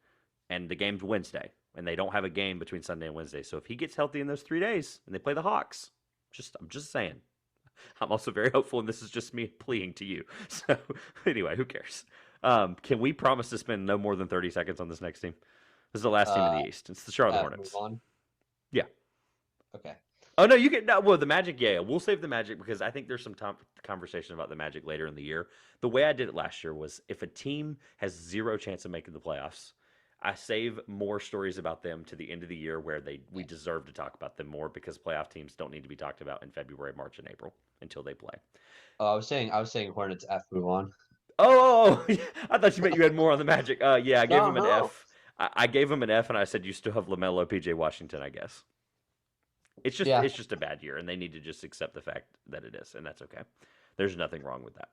and the game's Wednesday. And they don't have a game between Sunday and Wednesday. So if he gets healthy in those 3 days and they play the Hawks, I'm just saying. I'm also very hopeful, and this is just me pleading to you. So anyway, who cares? Can we promise to spend no more than 30 seconds on this next team? This is the last team in the East. It's the Charlotte Hornets. Yeah. Okay. Oh, no, you can. No, well, the Magic, yeah. We'll save the Magic because I think there's some conversation about the Magic later in the year. The way I did it last year was if a team has zero chance of making the playoffs, I save more stories about them to the end of the year where we deserve to talk about them more because playoff teams don't need to be talked about in February, March, and April until they play. Oh, I was saying Hornets F, move on. Oh, I thought you meant you had more on the Magic. Yeah, I gave him an F. I gave him an F, and I said you still have LaMelo, PJ Washington, I guess. It's just a bad year, and they need to just accept the fact that it is, and that's okay. There's nothing wrong with that.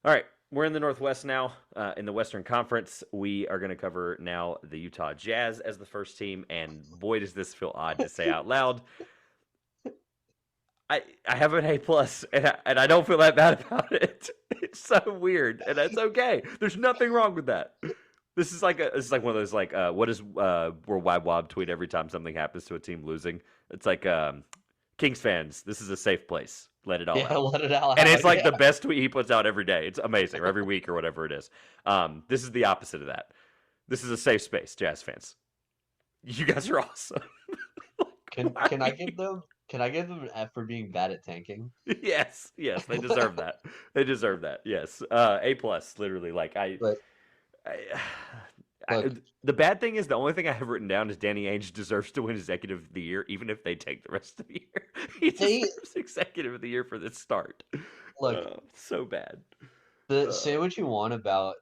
All right. We're in the Northwest now. In the Western Conference, we are going to cover now the Utah Jazz as the first team, and boy, does this feel odd to say out loud. I have an A plus, and I don't feel that bad about it. It's so weird, and that's okay. There's nothing wrong with that. This is one of those like what is Worldwide Wob tweet every time something happens to a team losing. It's like Kings fans, this is a safe place. Let it all Yeah, out. let it all And it's out. like Yeah. the best tweet he puts out every day. It's amazing, or every week or whatever it is. This is the opposite of that. This is a safe space, Jazz fans. You guys are awesome. Can I give them an F for being bad at tanking? Yes, yes, they deserve that. They deserve that. Yes, A plus, literally. Like But I, I, look, the bad thing is the only thing I have written down is Danny Ainge deserves to win Executive of the Year, even if they take the rest of the year. He they deserves Executive of the Year for this start. look So bad. say what you want about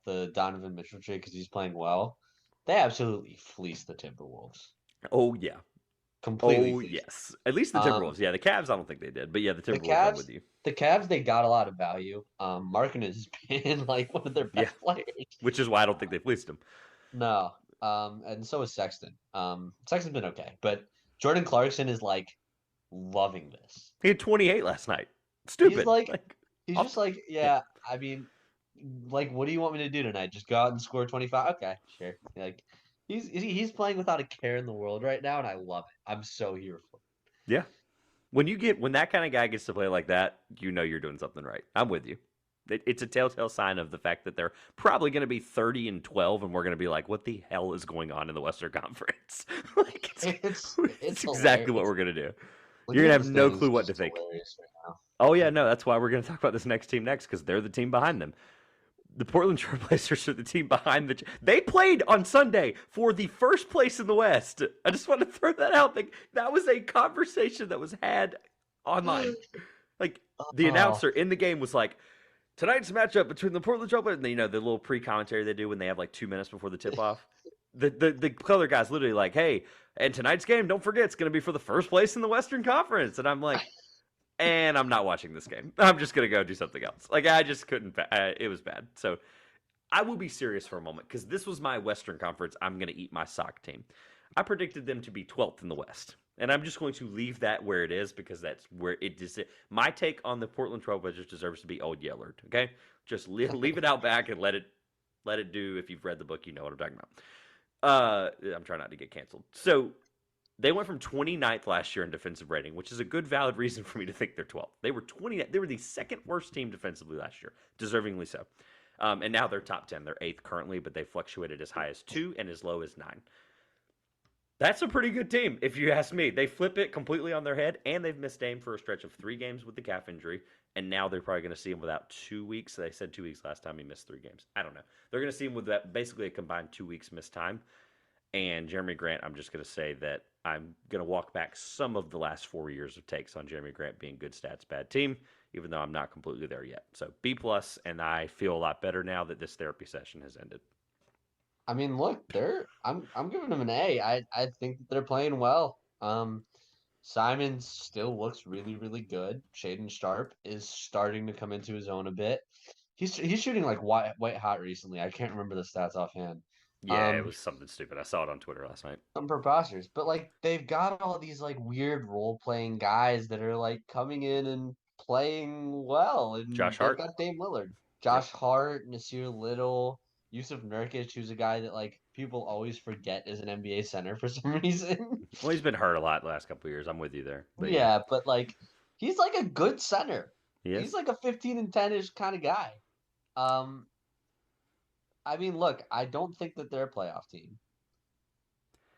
the Donovan Mitchell trade because he's playing well. They absolutely fleeced the Timberwolves. Oh yeah. Completely Oh fleeced. yes. At least the Um, Timberwolves. Yeah, the Cavs. I don't think they did, but yeah, the the Timberwolves. I'm Cavs, with you. the Cavs, they got a lot of value. Markkanen has been like one of their Yeah, best players. which is why I don't think they fleeced him. No. And so is Sexton. Sexton's been okay, but Jordan Clarkson is like loving this. He had 28 last night. He's Stupid. like, Like, he's off just like, yeah. yeah. I mean, like, what do you want me to do tonight? Just go out and score 25? Okay, sure. Like, he's playing without a care in the world right now, and I love it. I'm so here for Yeah. When that kind of guy gets to play like that, you know you're doing something right. I'm with you. It's a telltale sign of the fact that they're probably going to be 30-12, and we're going to be like, "What the hell is going on in the Western Conference?" Like it. it's It's exactly what hilarious. we're going to do. You're Looking going to at have the no standings clue is what to just think. hilarious right now. Oh yeah, no, that's why we're going to talk about this next team next because they're the team behind them. The Portland Trailblazers are the team behind the. They played on Sunday for the first place in the West. I just want to throw that out. Like, that was a conversation that was had online. Like, the Oh, announcer in the game was like, tonight's matchup between the Portland Trailblazers and the little pre-commentary they do when they have like 2 minutes before the tip-off. The color guy's literally like, hey, and tonight's game, don't forget, it's going to be for the first place in the Western Conference. And I'm like, and I'm not watching this game. I'm just gonna go do something else. Like, I just couldn't. It was bad. So I will be serious for a moment because this was my Western Conference. I'm gonna eat my sock team. I predicted them to be 12th in the West, and I'm just going to leave that where it is because that's where it is. My take on the Portland Trailblazers deserves to be Old Yellard. Okay, just leave it out back and let it do. If you've read the book, you know what I'm talking about. I'm trying not to get canceled. So they went from 29th last year in defensive rating, which is a good, valid reason for me to think they're 12th. They were 20. They were the second worst team defensively last year, deservingly so. And now they're top 10. They're eighth currently, but they fluctuated as high as 2 and as low as 9. That's a pretty good team, if you ask me. They flip it completely on their head, and they've missed Dame for a stretch of 3 games with the calf injury, and now they're probably going to see him without 2 weeks. They said 2 weeks last time he missed 3 games. I don't know. They're going to see him with that basically a combined 2 weeks missed time. And Jeremy Grant, I'm just going to say that I'm going to walk back some of the last 4 years of takes on Jeremy Grant being good stats, bad team, even though I'm not completely there yet. So B plus, and I feel a lot better now that this therapy session has ended. I mean, look, I'm giving them an A. I think that they're playing well. Simon still looks really, really good. Shaden Sharp is starting to come into his own a bit. He's shooting like white hot recently. I can't remember the stats offhand. Yeah, it Um, was something stupid. I saw it on Twitter last night. some preposterous, but like they've got all these like weird role playing guys that are like coming in and playing well, and Josh they've Hart. got Dame Lillard, Yep. Josh Hart, Nasir Little, Yusuf Nurkic, who's a guy that like people always forget is an NBA center for some reason. Well, he's been hurt a lot the last couple of years. I'm with you there. But yeah, Yeah, but like he's like a good center. he He's is. like a 15 and 10-ish kind of guy. Um, I mean, look, I don't think that they're a playoff team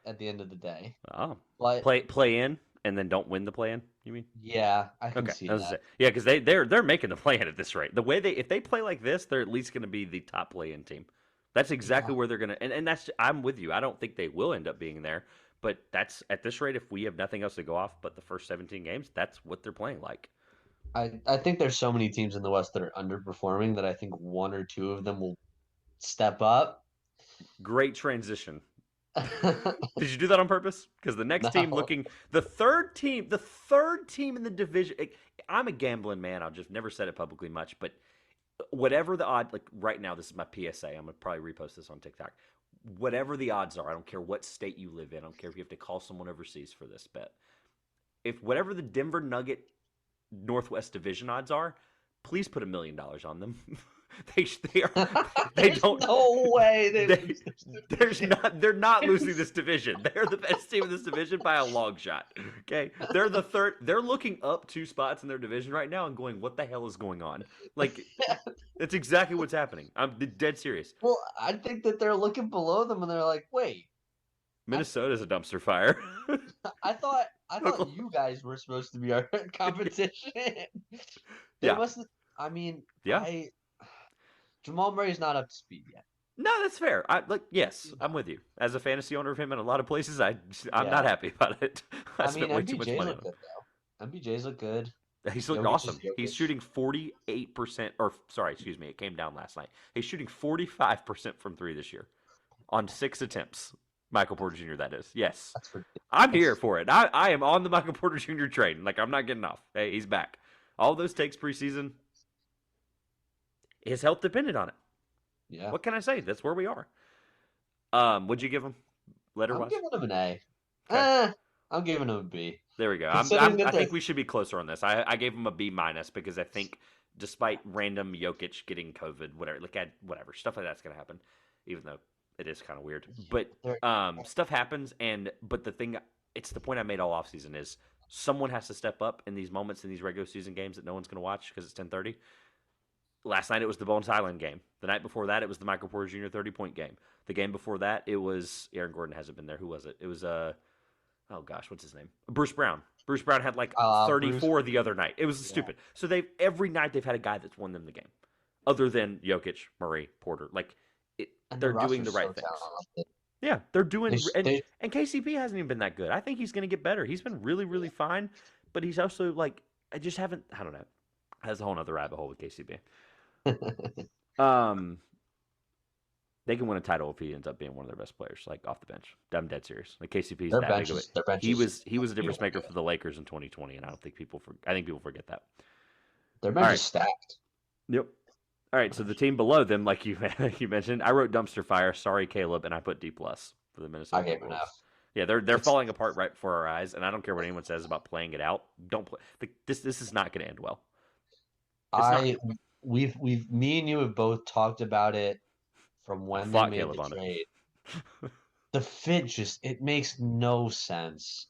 at the end of the day, Oh, but play in and then don't win the play in. You mean? yeah, I can Okay, see I was gonna that. say, yeah, because they're making the play in at this rate. The way if they play like this, they're at least going to be the top play in team. That's exactly Yeah. where they're going to, and that's I'm with you. I don't think they will end up being there, but that's at this rate. If we have nothing else to go off but the first 17 games, that's what they're playing like. I think there's so many teams in the West that are underperforming that I think one or two of them will step up. Great transition. Did you do that on purpose? Because the next team No. looking, the third team in the division. I'm a gambling man. I've just never said it publicly much, but whatever the odd, like right now, this is my PSA. I'm gonna probably repost this on TikTok. Whatever the odds are, I don't care what state you live in. I don't care if you have to call someone overseas for this bet. if whatever the Denver Nugget Northwest Division odds are, please put $1 million on them. they are they don't no way they're not losing this division. They're the best team in this division by a long shot. Okay, they're the third. They're looking up 2 spots in their division right now and going, "What the hell is going on?" Like, that's exactly what's happening. I'm dead serious. Well, I think that they're looking below them and they're like, "Wait, Minnesota's a dumpster fire." I thought you guys were supposed to be our competition." They must. I mean, Jamal Murray's not up to speed yet. No, that's fair. Yes, I'm with you. As a fantasy owner of him in a lot of places, I'm not happy about it. I spent way too much money on him. Good, though. MPJ's look good. He's looking awesome. He's shooting 48%, or sorry, excuse me, it came down last night. He's shooting 45% from 3 this year on 6 attempts. Michael Porter Jr., that is. Yes. I'm here for it. I am on the Michael Porter Jr. train. Like, I'm not getting off. Hey, he's back. All those takes preseason, his health depended on it. Yeah. What can I say? That's where we are. What'd you give him? Letter-wise? I'm giving him an A. Okay. I'm giving him a B. There we go. I think we should be closer on this. I gave him a B- because I think despite random Jokic getting COVID, whatever, stuff like that's going to happen, even though it is kind of weird. But stuff happens, but the point I made all offseason is someone has to step up in these moments in these regular season games that no one's going to watch because it's 10:30. Last night it was the Bones Highland game. The night before that it was the Michael Porter Jr. 30-point game. The game before that it was Aaron Gordon hasn't been there. Who was it? It was oh gosh, what's his name? Bruce Brown. Bruce Brown had 34 the other night. It was stupid. So every night they've had a guy that's won them the game, other than Jokic, Murray, Porter. They're doing the right things. Yeah, they're doing. And KCP hasn't even been that good. I think he's going to get better. He's been really, really fine, but he's also I just haven't. I don't know. That's a whole other rabbit hole with KCP. They can win a title if he ends up being one of their best players, off the bench. I'm dead serious. KCP's that big of it. He was a difference maker for the Lakers in 2020, and I think people forget that. Their bench is stacked. Yep. All right, so the team below them, like you mentioned, I wrote dumpster fire. Sorry, Caleb, and I put D+ for the Minnesota. I gave him an F. Yeah, they're falling apart right before our eyes, and I don't care what anyone says about playing it out. Don't play. This is not going to end well. Me and you have both talked about it from when they made the trade. The fit it makes no sense.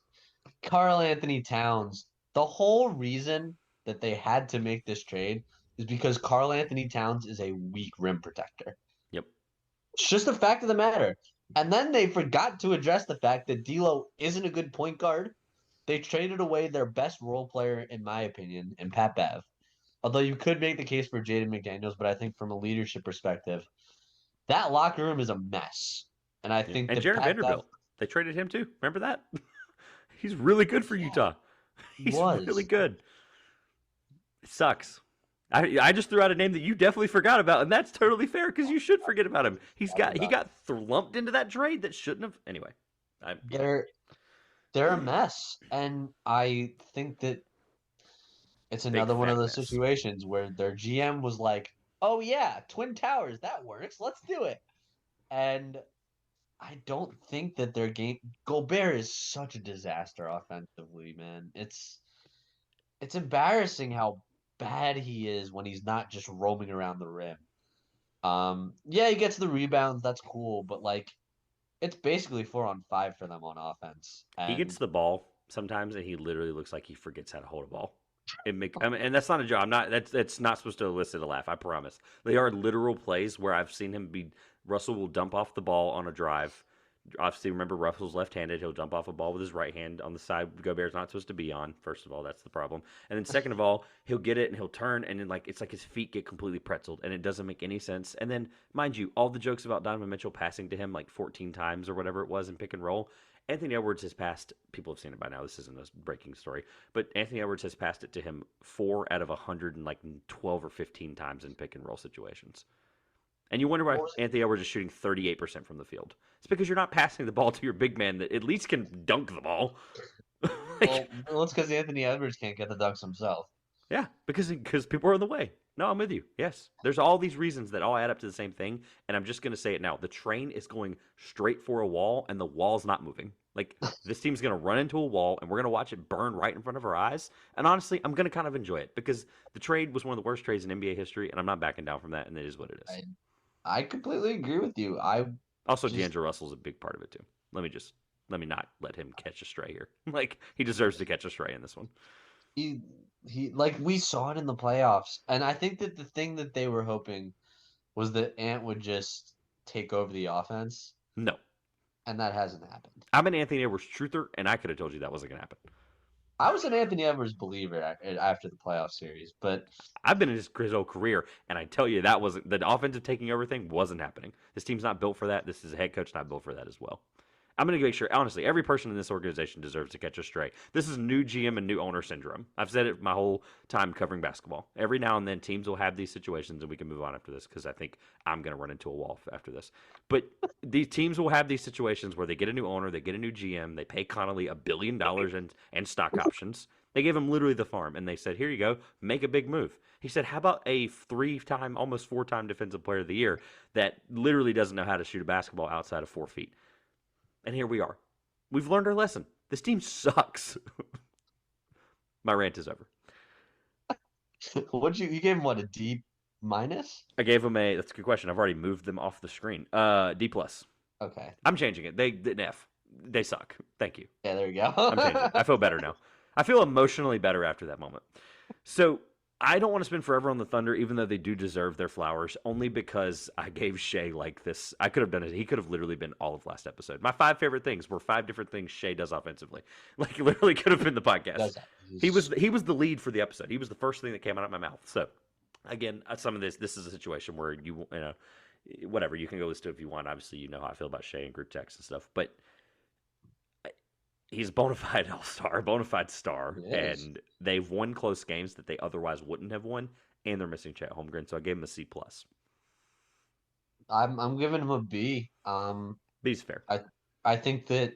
Karl Anthony Towns, the whole reason that they had to make this trade is because Karl Anthony Towns is a weak rim protector. Yep. It's just the fact of the matter. And then they forgot to address the fact that D'Lo isn't a good point guard. They traded away their best role player, in my opinion, in Pat Bev. Although you could make the case for Jaden McDaniels, but I think from a leadership perspective, that locker room is a mess. And I think and Jared Vanderbilt, they traded him too. Remember that? He's really good for Utah. He's really good. It sucks. I just threw out a name that you definitely forgot about, and that's totally fair because you should forget about him. He got lumped into that trade that shouldn't have. Anyway, they're a mess, and I think that it's another one of those situations where their GM was like, "Oh yeah, Twin Towers, that works. Let's do it." And I don't think that their game Gobert is such a disaster offensively, man. It's embarrassing how bad he is when he's not just roaming around the rim. He gets the rebounds, that's cool, but it's basically 4-on-5 for them on offense. He gets the ball sometimes, and he literally looks like he forgets how to hold a ball. And that's not a joke. That's not supposed to elicit a laugh. I promise. They are literal plays where I've seen him be. Russell will dump off the ball on a drive. Obviously, remember Russell's left-handed. He'll dump off a ball with his right hand on the side Gobert's not supposed to be on. First of all, that's the problem. And then second of all, he'll get it and he'll turn and then it's like his feet get completely pretzeled and it doesn't make any sense. And then, mind you, all the jokes about Donovan Mitchell passing to him 14 times or whatever it was in pick and roll. Anthony Edwards has passed. People have seen it by now. This isn't a breaking story, but Anthony Edwards has passed it to him 4 out of 112 or 15 times in pick and roll situations. And you wonder why Anthony Edwards is shooting 38% from the field. It's because you're not passing the ball to your big man that at least can dunk the ball. Well, it's because Anthony Edwards can't get the dunks himself. Yeah, because people are in the way. No, I'm with you. Yes. There's all these reasons that all add up to the same thing. And I'm just going to say it now. The train is going straight for a wall, and the wall's not moving. Like, this team's going to run into a wall, and we're going to watch it burn right in front of our eyes. And honestly, I'm going to kind of enjoy it because the trade was one of the worst trades in NBA history, and I'm not backing down from that, and it is what it is. I completely agree with you. Also, just D'Angelo Russell's a big part of it, too. Let me not let him catch a stray here. Like, he deserves to catch a stray in this one. he like we saw it in the playoffs, and I think that the thing that they were hoping was that Ant would just take over the offense, No. and that hasn't happened. I'm an Anthony Edwards truther, and I could have told you that wasn't going to happen. I was an Anthony Edwards believer after the playoff series, but I've been in his whole career, and I tell you that wasn't the offensive taking over thing wasn't happening. This team's not built for that. This is a head coach not built for that as well. I'm going to make sure, honestly, every person in this organization deserves to catch a stray. This is new GM and new owner syndrome. I've said it my whole time covering basketball. Every now and then, teams will have these situations, and we can move on after this because I think I'm going to run into a wall after this. But these teams will have these situations where they get a new owner, they get a new GM, they pay Connolly $1 billion in stock options. They gave him literally the farm, and they said, here you go, make a big move. He said, how about a 3-time, almost 4-time defensive player of the year that literally doesn't know how to shoot a basketball outside of 4 feet? And here we are. We've learned our lesson. This team sucks. My rant is over. you gave him what, a D minus? I gave them that's a good question. I've already moved them off the screen. D plus. Okay. I'm changing it. They an F. They suck. Thank you. Yeah, there you go. I'm changing it. I feel better now. I feel emotionally better after that moment. So I don't want to spend forever on the Thunder, even though they do deserve their flowers, only because I gave Shea like this. I could have done it. He could have literally been all of last episode. My 5 favorite things were 5 different things Shea does offensively. Like, literally could have been the podcast. He was the lead for the episode. He was the first thing that came out of my mouth. So, again, some of this is a situation where you know, whatever, you can go listen to it if you want. Obviously, you know how I feel about Shea and group text and stuff, but he's a bona fide all-star, bona fide star, and they've won close games that they otherwise wouldn't have won, and they're missing Chet Holmgren, so I gave him a C+. I'm giving him a B. B's fair. I think that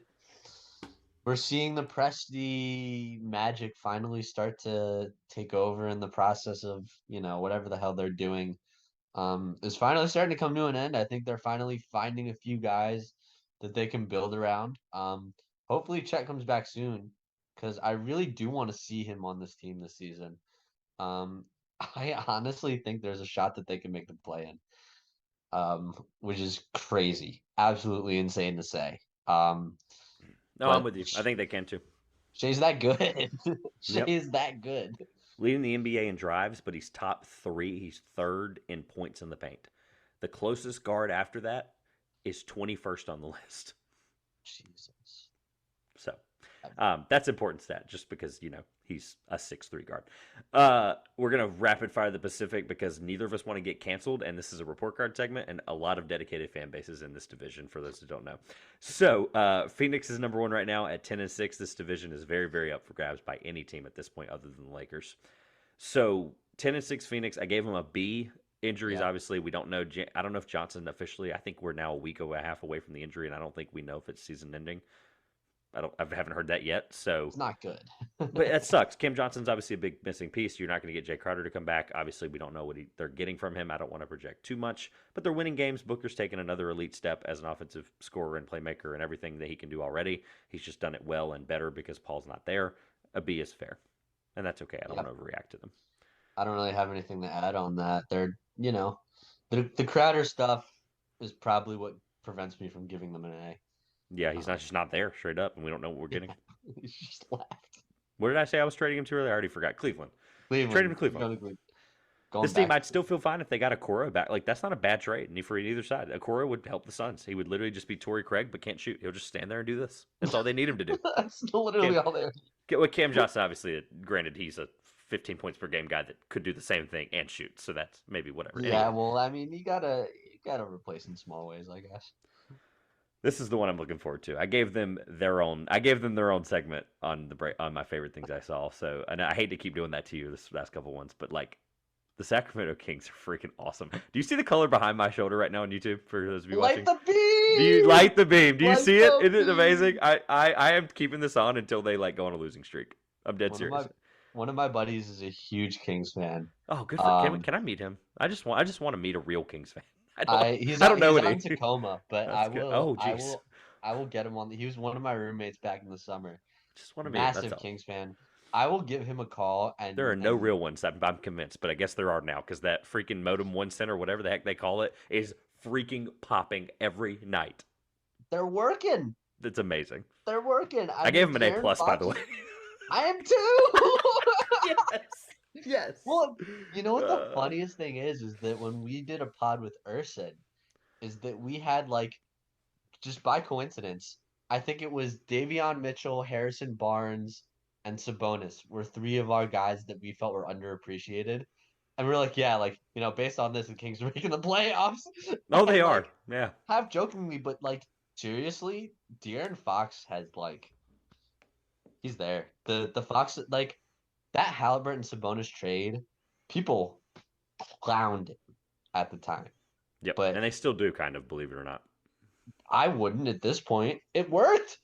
we're seeing the Presti magic finally start to take over in the process of, whatever the hell they're doing. Is finally starting to come to an end. I think they're finally finding a few guys that they can build around. Hopefully Chet comes back soon because I really do want to see him on this team this season. I honestly think there's a shot that they can make the play-in, which is crazy, absolutely insane to say. No, I'm with you. I think they can too. Shea's that good. Shea's that good. Leading the NBA in drives, but he's top 3. He's 3rd in points in the paint. The closest guard after that is 21st on the list. Jesus. So that's important stat just because, he's a 6'3" guard. We're going to rapid fire the Pacific because neither of us want to get canceled, and this is a report card segment and a lot of dedicated fan bases in this division for those who don't know. So Phoenix is number 1 right now at 10-6. This division is very, very up for grabs by any team at this point other than the Lakers. So 10-6 Phoenix, I gave them a B. Injuries, obviously, we don't know. I don't know if Johnson officially, I think we're now a week and a half away from the injury, and I don't think we know if it's season ending. I haven't heard that yet, so it's not good. But that sucks. Cam Johnson's obviously a big missing piece. You're not going to get Jay Crowder to come back. Obviously, we don't know what they're getting from him. I don't want to project too much, but they're winning games. Booker's taken another elite step as an offensive scorer and playmaker and everything that he can do already. He's just done it well and better because Paul's not there. A B is fair, and that's okay. I don't want to overreact to them. I don't really have anything to add on that. They're, the Crowder stuff is probably what prevents me from giving them an A. Yeah, he's just not there straight up, and we don't know what we're getting. He's just left. What did I say I was trading him to earlier? I already forgot. Cleveland. Trade him to Cleveland. This team, I'd still feel fine if they got Okoro back. Like, that's not a bad trade for either side. Okoro would help the Suns. He would literally just be Torrey Craig, but can't shoot. He'll just stand there and do this. That's all they need him to do. That's literally all they get. With Cam Johnson, obviously, granted, he's a 15 points per game guy that could do the same thing and shoot. So that's maybe whatever. Yeah, anyway. Well, I mean, you gotta replace in small ways, I guess. This is the one I'm looking forward to. I gave them their own segment on on my favorite things I saw. So, and I hate to keep doing that to you this last couple ones, but like the Sacramento Kings are freaking awesome. Do you see the color behind my shoulder right now on YouTube for those of you watching? Light the beam. Do you light the beam? Do you see it? Isn't it amazing? I am keeping this on until they go on a losing streak. I'm dead serious. one of my buddies is a huge Kings fan. Oh, good for Um, can I meet him? I just want to meet a real Kings fan. I he's I don't out know he's out any. in Tacoma, but That's good. Oh, jeez. I will get him on. He was one of my roommates back in the summer. Just want to meet him. That's Massive all. Kings fan. I will give him a call There are and no real ones. I'm convinced, but I guess there are now because that freaking Modem One Center, whatever the heck they call it, is freaking popping every night. they're working. It's amazing. They're working. I I gave mean, him an A De'Aaron plus, by the Fox. way. I am too. Yes. Yes. Well, you know what the funniest thing is that when we did a pod with Urson, is that we had like just by coincidence, I think it was Davion Mitchell, Harrison Barnes, and Sabonis were three of our guys that we felt were underappreciated. And we're like, yeah, like, based on this, the Kings are making the playoffs. Oh, they And are. like Yeah. half jokingly, but like seriously, De'Aaron Fox has like he's there. The Fox like that Halliburton Sabonis trade, people clowned it at the time. Yep. But And they still do, kind of, believe it or not. I wouldn't at this point. It worked.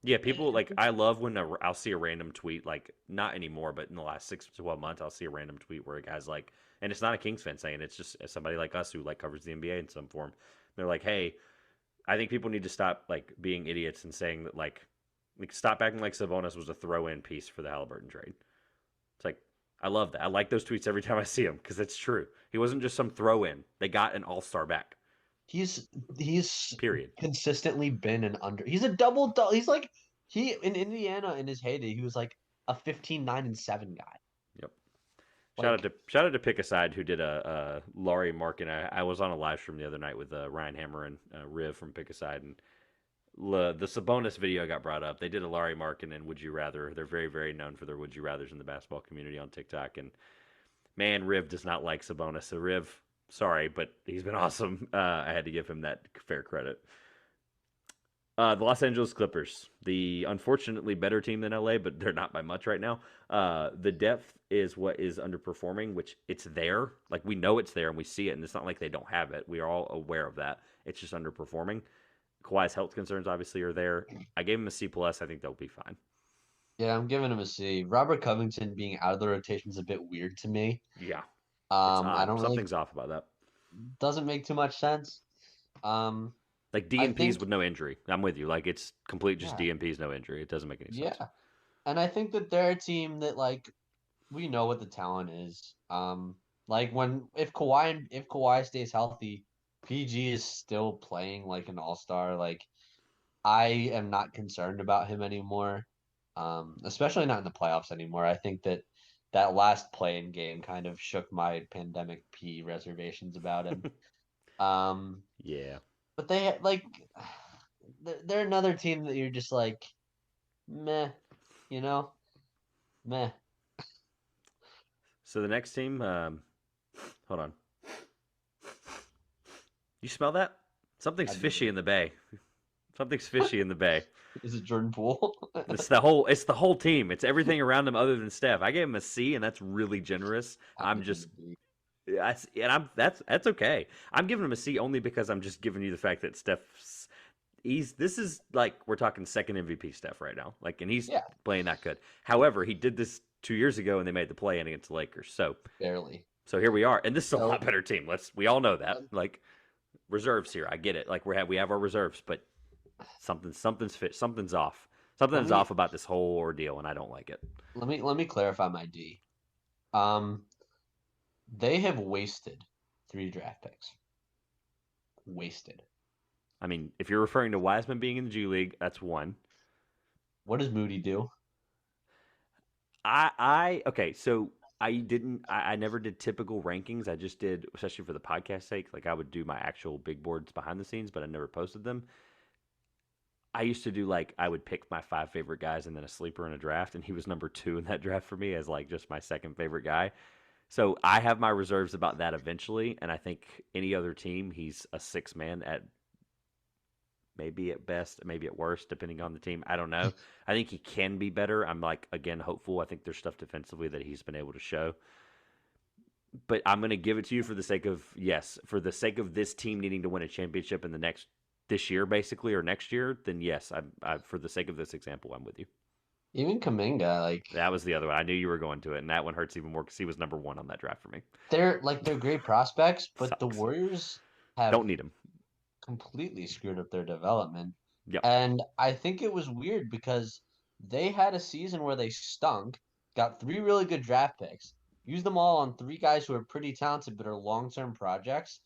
Yeah, people like I love when I'll see a random tweet, like not anymore, but in the last 6 to 12 months, I'll see a random tweet where a guy's like, and it's not a Kings fan saying it, it's just somebody like us who like covers the NBA in some form. They're like, hey, I think people need to stop like being idiots and saying that like stop acting like Sabonis was a throw-in piece for the Halliburton trade. It's like I love that. I like those tweets every time I see them because it's true. He wasn't just some throw-in. They got an all-star back. He's Period. consistently been an under. He's a double. He's like he in Indiana in his heyday. He was like a 15-9-7 guy. Yep. Like Shout out to Pick a Side who did a Laurie Markin. I was on a live stream the other night with Ryan Hammer and Riv from Pick a Side, and the Sabonis video got brought up. They did a Laurie Markin and Would You Rather. They're very very known for their Would You Rather's in the basketball community on TikTok. And man, Riv does not like Sabonis. So Riv, sorry, but he's been awesome. I had to give him that fair credit. The Los Angeles Clippers, the unfortunately better team than LA, but they're not by much right now. The depth is what is underperforming, which it's there. Like we know it's there and we see it, and it's not like they don't have it. We are all aware of that. It's just underperforming. Kawhi's health concerns obviously are there. I gave him a C plus. I think they'll be fine. yeah, I'm giving him a C. Robert Covington being out of the rotation is a bit weird to me. Yeah, it's I odd. don't really Something's off about that. doesn't make too much sense. Um, Like I DNPs think with no injury. I'm with you. Like it's complete just yeah, DNPs, no injury. It doesn't make any sense. yeah, and I think that they're a team that like we know what the talent is. Like when if Kawhi stays healthy, PG is still playing like an all-star. Like I am not concerned about him anymore. Especially not in the playoffs anymore. I think that that last play-in game kind of shook my pandemic P reservations about him. Um, Yeah. but they like they're another team that you're just like meh, you know, meh. So the next team, hold on. You smell that? Something's I do. fishy in the bay. Something's fishy in the bay. Is it Jordan Poole? It's the whole team. It's everything around him other than Steph. I gave him a C, and that's really generous. I'm just that's okay. I'm giving him a C only because I'm just giving you the fact that this is like we're talking second MVP Steph right now. Like, and he's Yeah, playing that good. However, he did this 2 years ago and they made the play in against the Lakers. barely. So here we are, and this is a So lot better team. We all know that. Like reserves here, I get it. Like we have our reserves, but something's off. let Something's me off about this whole ordeal, and I don't like it. let me clarify my D. Um, they have wasted 3 draft picks. Wasted. I mean, if you're referring to Wiseman being in the G League, that's one. What does Moody do? Okay, so I never did typical rankings. I just did, especially for the podcast sake, like I would do my actual big boards behind the scenes, but I never posted them. I used to do like I would pick my 5 favorite guys and then a sleeper in a draft, and he was number 2 in that draft for me as like just my second favorite guy. So I have my reserves about that eventually, and I think any other team, he's a 6 man at maybe at best, maybe at worst, depending on the team. I don't know. I think he can be better. I'm like again hopeful. I think there's stuff defensively that he's been able to show. But I'm going to give it to you for the sake of for the sake of this team needing to win a championship in this year basically or next year. Then yes, I for the sake of this example, I'm with you. Even Kaminga, That was the other one. I knew you were going to it, and that one hurts even more because he was number one on that draft for me. they're great prospects, but the Sucks. Warriors Don't have need him. completely screwed up their development. Yep. And I think it was weird because they had a season where they stunk, got three really good draft picks, used them all on three guys who are pretty talented but are long-term projects,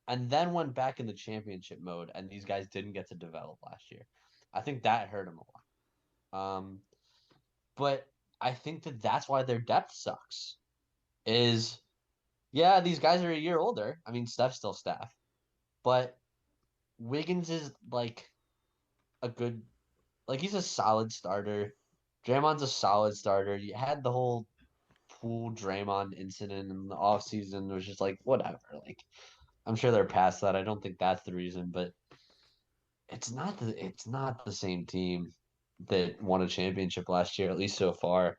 and then went back in the championship mode, and these guys didn't get to develop last year. I think that hurt them a lot. But I think that that's why their depth sucks. Is yeah, these guys are a year older. I mean, Steph's still Steph, but Wiggins is like a good, like he's a solid starter. Draymond's a solid starter. You had the whole pool Draymond incident in the offseason. It was just like whatever. Like I'm sure they're past that. I don't think that's the reason, but it's not the same team that won a championship last year, at least so far.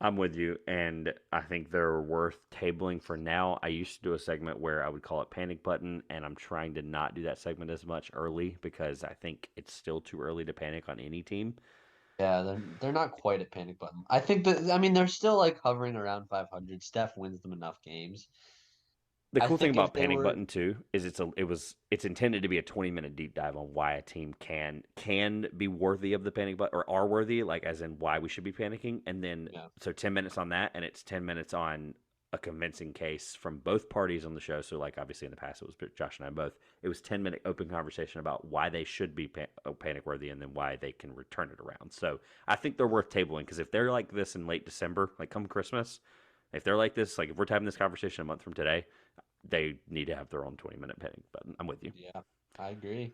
I'm with you, and I think they're worth tabling for now. I used to do a segment where I would call it Panic Button, and I'm trying to not do that segment as much early because I think it's still too early to panic on any team. Yeah, they're not quite at panic button. I think that I mean they're still like hovering around 500. Steph wins them enough games. The I cool thing think if about they Panic were Button too is it's intended to be a 20-minute deep dive on why a team can be worthy of the panic button or are worthy, like as in why we should be panicking, and then yeah. so 10 minutes on that, and it's 10 minutes on a convincing case from both parties on the show. So like obviously in the past it was Josh and I both. It was 10-minute open conversation about why they should be panic worthy, and then why they can return it around. So I think they're worth tabling because if they're like this in late December, like come Christmas, if they're like this, like if we're having this conversation a month from today, they need to have their own 20-minute panic button. I'm with you. Yeah, I agree.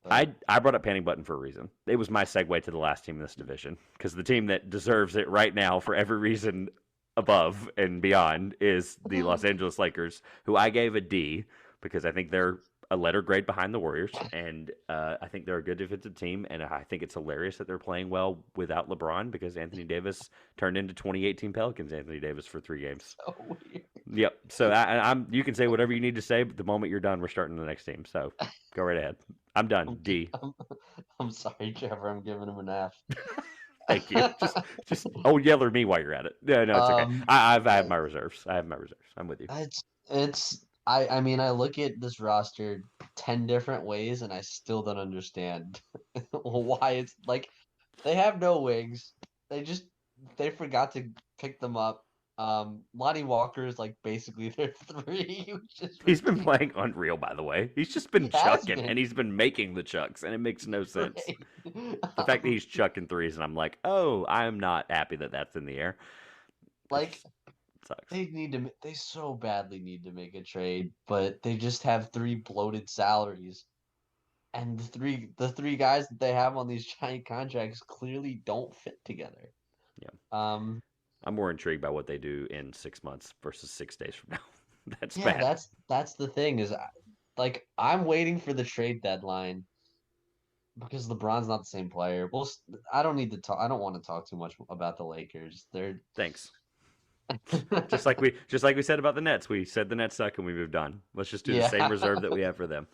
But I brought up panic button for a reason. It was my segue to the last team in this division because the team that deserves it right now for every reason above and beyond is the Los Angeles Lakers, who I gave a D because I think they're a letter grade behind the Warriors, and I think they're a good defensive team, and I think it's hilarious that they're playing well without LeBron because Anthony Davis turned into 2018 Pelicans Anthony Davis for 3 games. so weird. Yep. So I'm. You can say whatever you need to say, but the moment you're done, we're starting the next team. So go right ahead. I'm done. I'm, gi- D. I'm, I'm sorry, Trevor. I'm giving him an F. Thank you. Just yell at me while you're at it. No, it's okay. um, I have uh, my reserves. I have my reserves. I'm with you. I mean I look at this roster 10 different ways and I still don't understand why it's like they have no wings. They just they forgot to pick them up. Lonnie Walker is like basically their three, which is He's been ridiculous. playing unreal, by the way. He's just been He has chucking, and been he's been making the chucks, and it makes no sense. great. The fact that he's chucking threes, and I'm like, oh, I'm not happy that that's in the air. Like It's, it sucks. they so badly need to make a trade, but they just have three bloated salaries. And the three guys that they have on these giant contracts clearly don't fit together. Yeah. Um, I'm more intrigued by what they do in 6 months versus 6 days from now. That's yeah, bad. that's the thing is like I'm waiting for the trade deadline because LeBron's not the same player. I don't need to talk. I don't want to talk too much about the Lakers. They're Thanks. Just like we said about the Nets. We said the Nets suck and we moved on. Let's just do the same yeah. reserve that we have for them.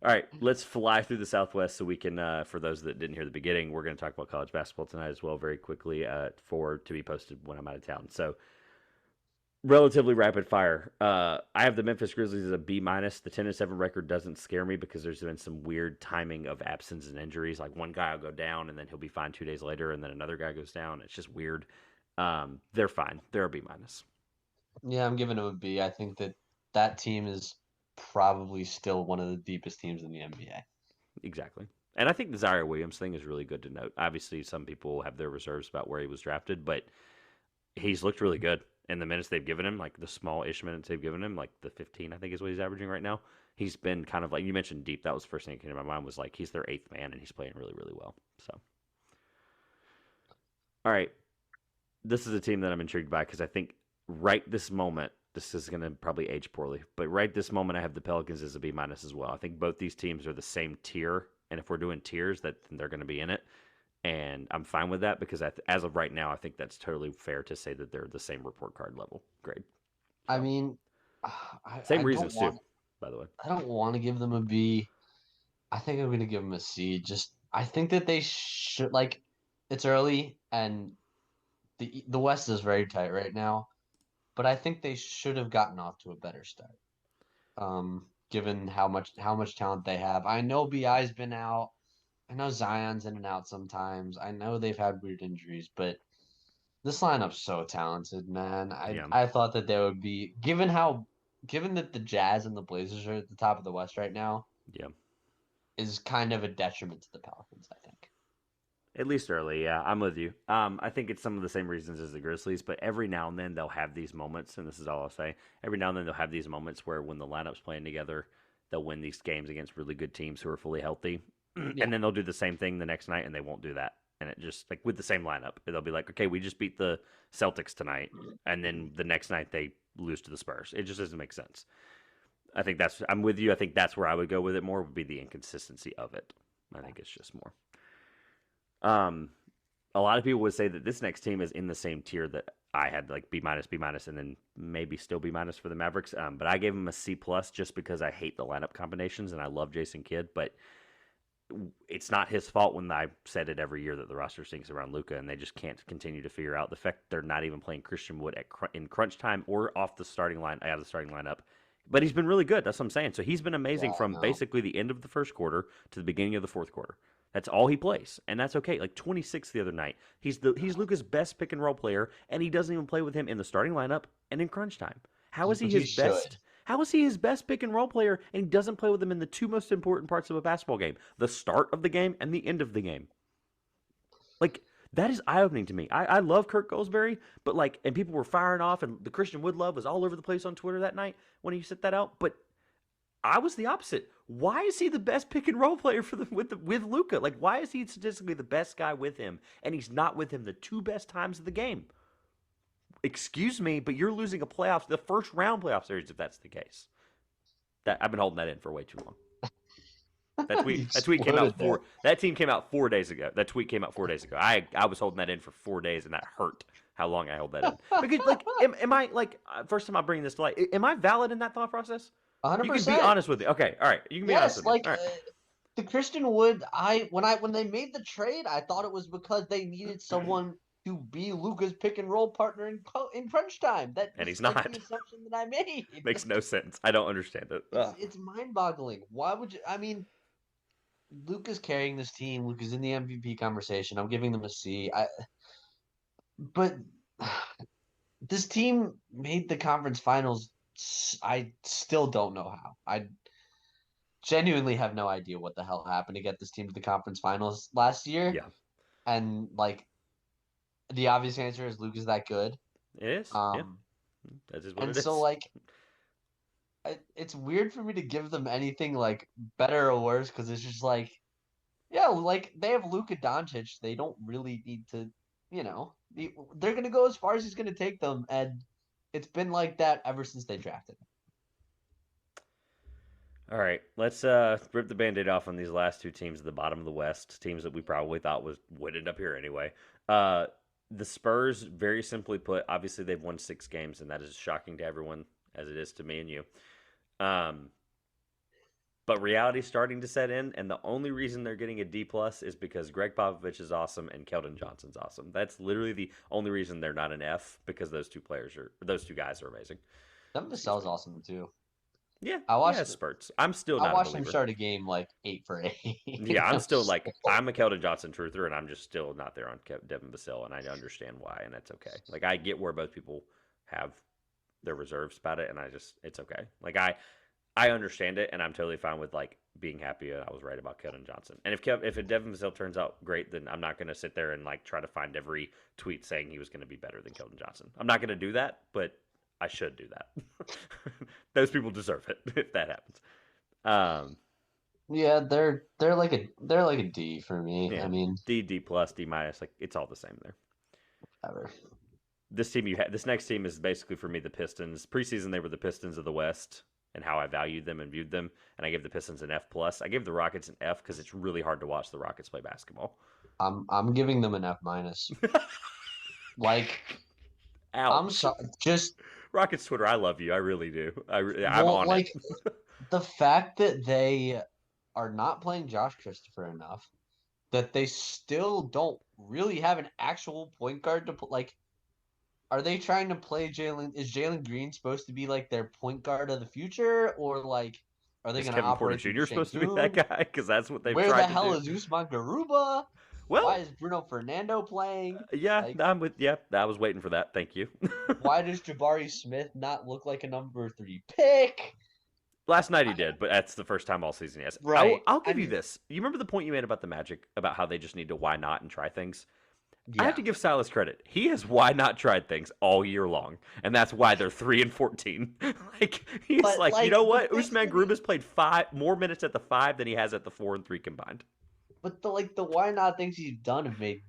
All right, let's fly through the Southwest so we can. For those that didn't hear the beginning, we're going to talk about college basketball tonight as well, very quickly, for to be posted when I'm out of town. So relatively rapid fire. I have the Memphis Grizzlies as a B minus. The 10-7 record doesn't scare me because there's been some weird timing of absence and injuries. Like one guy will go down and then he'll be fine 2 days later, and then another guy goes down. It's just weird. They're fine. They're a B minus. Yeah, I'm giving them a B. I think that team is probably still one of the deepest teams in the NBA. Exactly. And I think the Zaire Williams thing is really good to note. Obviously, some people have their reserves about where he was drafted, but he's looked really good in the minutes they've given him, like the small-ish minutes they've given him, like the 15, I think is what he's averaging right now. He's been kind of like you mentioned deep. That was the first thing that came to my mind was like he's their eighth man and he's playing really, really well. So, all right, this is a team that I'm intrigued by because I think right this moment, this is going to probably age poorly, but right this moment, I have the Pelicans as a B minus as well. I think both these teams are the same tier, and if we're doing tiers, that they're going to be in it, and I'm fine with that because as of right now, I think that's totally fair to say that they're the same report card level grade. I So mean, I same I don't reasons too, want by the way. I don't want to give them a B I think I'm gonna give them a C. Just I think that they should like it's early and the West is very tight right now, but I think they should have gotten off to a better start. Given how much talent they have. I know BI's been out. I know Zion's in and out sometimes. I know they've had weird injuries, but this lineup's so talented, man. I Yeah. I thought that there would be given that the Jazz and the Blazers are at the top of the West right now, Yeah. is kind of a detriment to the Pelicans, I think. At least early, yeah, I'm with you. I think it's some of the same reasons as the Grizzlies, but every now and then they'll have these moments, and this is all I'll say. Every now and then they'll have these moments where when the lineup's playing together, they'll win these games against really good teams who are fully healthy, Yeah. and then they'll do the same thing the next night, and they won't do that. And it just like with the same lineup, they'll be like, "Okay, we just beat the Celtics tonight," and then the next night they lose to the Spurs. It just doesn't make sense. I'm with you. I think that's where I would go with it more would be the inconsistency of it. I think it's just more. Um, a lot of people would say that this next team is in the same tier that I had, like B minus, B minus, and then maybe still B minus for the Mavericks. But I gave them a C plus just because I hate the lineup combinations and I love Jason Kidd. But it's not his fault when I said it every year that the roster sinks around Luka, and they just can't continue to figure out the fact they're not even playing Christian Wood in crunch time or off the starting line out of the starting lineup. But he's been really good. That's what I'm saying. So he's been amazing Yeah, I from know. basically the end of the first quarter to the beginning of the fourth quarter. That's all he plays, and that's okay. Like 26 the other night, he's Luka's best pick and roll player, and he doesn't even play with him in the starting lineup and in crunch time. How is he Which he his should. best? How is he his best pick and roll player, and he doesn't play with him in the two most important parts of a basketball game: the start of the game and the end of the game? Like that is eye opening to me. I love Kirk Goldsberry, but like, and people were firing off, and the Christian Wood love was all over the place on Twitter that night when he set that out. But I was the opposite. Why is he the best pick and roll player for with Luka? Like, why is he statistically the best guy with him, and he's not with him the two best times of the game? Excuse me, but you're losing the first round playoff series if that's the case. That I've been holding that in for way too long. You That tweet came exploded out there. that team came out 4 days ago. That tweet came out 4 days ago. I was holding that in for 4 days, and that hurt. How long I held that in? Because like, am I like first time I bring this to light? Am I valid in that thought process? You can be 100%. honest with me. Okay, all right. You can be honest Yes, with me. like All right. the Christian Wood, when they made the trade, I thought it was because they needed someone to be Luca's pick and roll partner in crunch time. That And was he's like the not. assumption that I made. Makes no sense. I don't understand it. It's mind-boggling. Why would you? I mean, Luca's carrying this team. Luca's in the MVP conversation. I'm giving them a C. But this team made the conference finals. I still don't know how. I genuinely have no idea what the hell happened to get this team to the conference finals last year. Yeah, And like the obvious answer is Luke is that good. it is. Yeah, Um, that is what and it so is. like it's weird for me to give them anything like better or worse because it's just like yeah, like they have Luka Doncic. They don't really need to, they're gonna go as far as he's gonna take them, and it's been like that ever since they drafted him. All right, let's rip the band-aid off on these last two teams at the bottom of the West, teams that we probably thought would end up here anyway. Uh, the Spurs, very simply put, obviously they've won 6 games, and that is shocking to everyone, as it is to me and you. Um, but reality's starting to set in, and the only reason they're getting a D plus is because Greg Popovich is awesome and Keldon Johnson's awesome. That's literally the only reason they're not an F because those two guys are amazing. Devin Excuse Vassell's me. awesome too. Yeah, I yeah, watched spurts. I'm still I not a watched him believer. start a game like 8 for 8. Yeah, I'm I'm still just like I'm a Keldon Johnson truther, and I'm just still not there on Devin Vassell, and I understand why, and that's okay. Like I get where both people have their reserves about it, and it's okay. Like I understand it, and I'm totally fine with like being happy I was right about Keldon Johnson. And if a Devin Vassell turns out great, then I'm not going to sit there and like try to find every tweet saying he was going to be better than Keldon Johnson. I'm not going to do that, but I should do that. Those people deserve it if that happens. Um, yeah, they're like a D for me. I yeah, mean, D plus, D minus, like it's all the same there. ever. This next team is basically for me the Pistons. Preseason they were the Pistons of the West, and how I valued them and viewed them, and I gave the Pistons an F plus. I gave the Rockets an F because it's really hard to watch the Rockets play basketball. I'm giving them an F minus. Like I'm Ouch. so just Rockets Twitter, I love you. I really do. I'm well, on it. like the fact that they are not playing Josh Christopher enough, that they still don't really have an actual point guard to put. Like, are they trying to play Jalen? Is Jalen Green supposed to be like their point guard of the future, or like, are they Is going to Kevin Porter operate through Jr. supposed to be that Şengün? guy? Because that's what they've Where the tried to hell do. is Usman Garuba? Why Well, is Bruno Fernando playing? yeah, Like, I'm with. Yeah, I was waiting for that. Thank you. why does Jabari Smith not look like a number 3 pick? Last night he did, but that's the first time all season he has. Right. I'll I give you mean, this. You remember the point you made about the Magic, about how they just need to why not and try things? I have yeah. to give Silas credit. He has why not tried things all year long, and that's why they're 3-14. Like he's But like, you like know the what? things Usman that he, Garuba's played 5 more minutes at the 5 than he has at the 4 and 3 combined. but the why not things he's done have made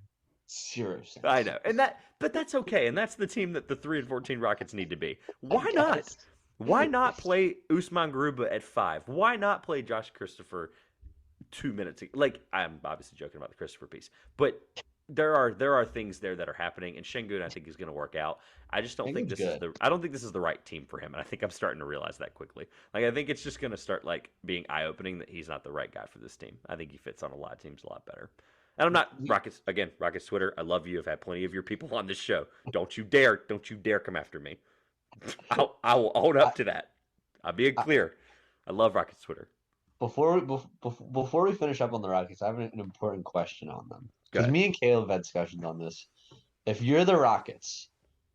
zero I sense. know, but that's okay, and that's the team that the 3-14 Rockets need to be. I Why not? guess. Why not play Usman Garuba at 5? Why not play Josh Christopher 2 minutes? Like I'm obviously joking about the Christopher piece, but there are things there that are happening, and Şengün I think is going to work out. I just don't think Şengün's good. I don't think this is the right team for him, and I think I'm starting to realize that quickly. Like I think it's just going to start like being eye opening that he's not the right guy for this team. I think he fits on a lot of teams a lot better. And I'm not Rockets again. Rockets Twitter. I love you. I've had plenty of your people on this show. Don't you dare come after me. I will own I, up to that. I'll be clear. I love Rockets Twitter. before we finish up on the Rockets, I have an important question on them Go because ahead. me and Caleb had discussions on this. If you're the Rockets,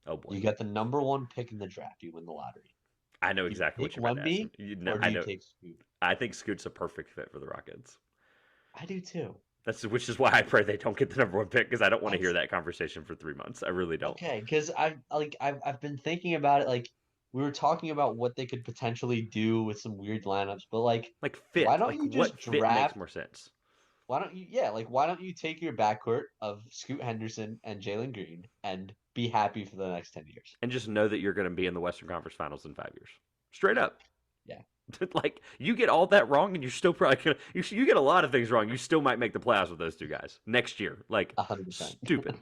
Oh boy, you get the number 1 pick in the draft. You win the lottery. I know Do you exactly what take you're about to ask Wemby me. or I do you know. take Scoot? I think Scoot's a perfect fit for the Rockets. I do too. Which is why I pray they don't get the number 1 pick because I don't want to That's hear that conversation for 3 months. I really don't. okay. Because I've been thinking about it. Like we were talking about what they could potentially do with some weird lineups, but like, Like why fit. don't Like you just what fit makes draft? more sense? Why don't you? Yeah, like why don't you take your backcourt of Scoot Henderson and Jalen Green and be happy for the next 10 years? And just know that you're going to be in the Western Conference Finals in 5 years. Straight up. Yeah, Like you get all that wrong, and you're still probably gonna. You get a lot of things wrong. You still might make the playoffs with those two guys next year. Like 100%. stupid.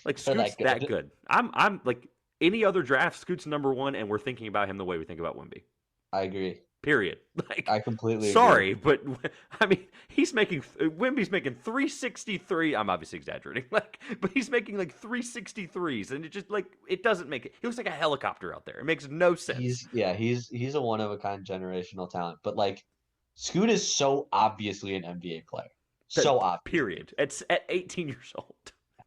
Like They're Scoot's that good. I'm like any other draft. Scoot's number 1, and we're thinking about him the way we think about Wemby. I agree. Period. Like I completely sorry, agree. but I mean Wemby's making 363. I'm obviously exaggerating. Like, but he's making like 363s, and it just like it doesn't make it. He looks like a helicopter out there. It makes no sense. He's a one of a kind generational talent, but like Scoot is so obviously an NBA player. So obvious. Period. It's at 18 years old.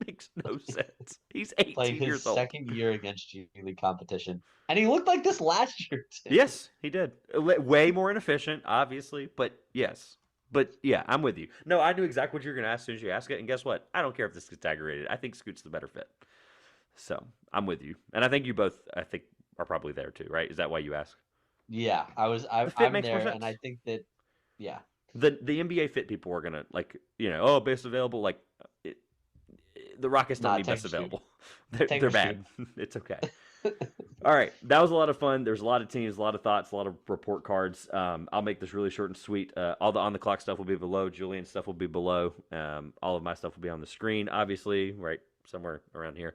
Makes no sense. He's Playing 18 his years old. second year against G League competition. And he looked like this last year too. Yes, he did. Way more inefficient, obviously, but yes. But yeah, I'm with you. No, I knew exactly what you were going to ask as soon as you asked it, and guess what? I don't care if this gets tag rated. I think Scoot's the better fit. So I'm with you, and I think you both, are probably there too, right? Is that why you ask? Yeah, The fit I'm makes more there, sense. and I think that yeah, The NBA fit people are gonna like oh best available like the Rockets don't need best available. They're bad. It's okay. All right, that was a lot of fun. There's a lot of teams, a lot of thoughts, a lot of report cards. I'll make this really short and sweet. All the on the clock stuff will be below. Julian's stuff will be below. All of my stuff will be on the screen, obviously, right somewhere around here.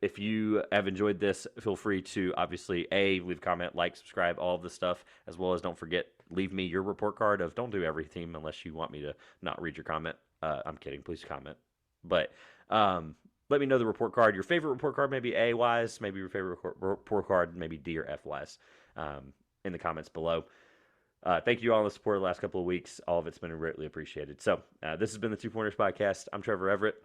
If you have enjoyed this, feel free to obviously leave a comment, like, subscribe, all of the stuff, as well as don't forget leave me your report card of don't do every team unless you want me to not read your comment. I'm kidding. Please comment. But let me know the report card. Your favorite report card, maybe A wise, maybe your favorite report card, maybe D or F wise, in the comments below. Thank you all for the support the last couple of weeks. All of it's been greatly appreciated. So this has been the 2 Pointers Podcast. I'm Trevor Everett.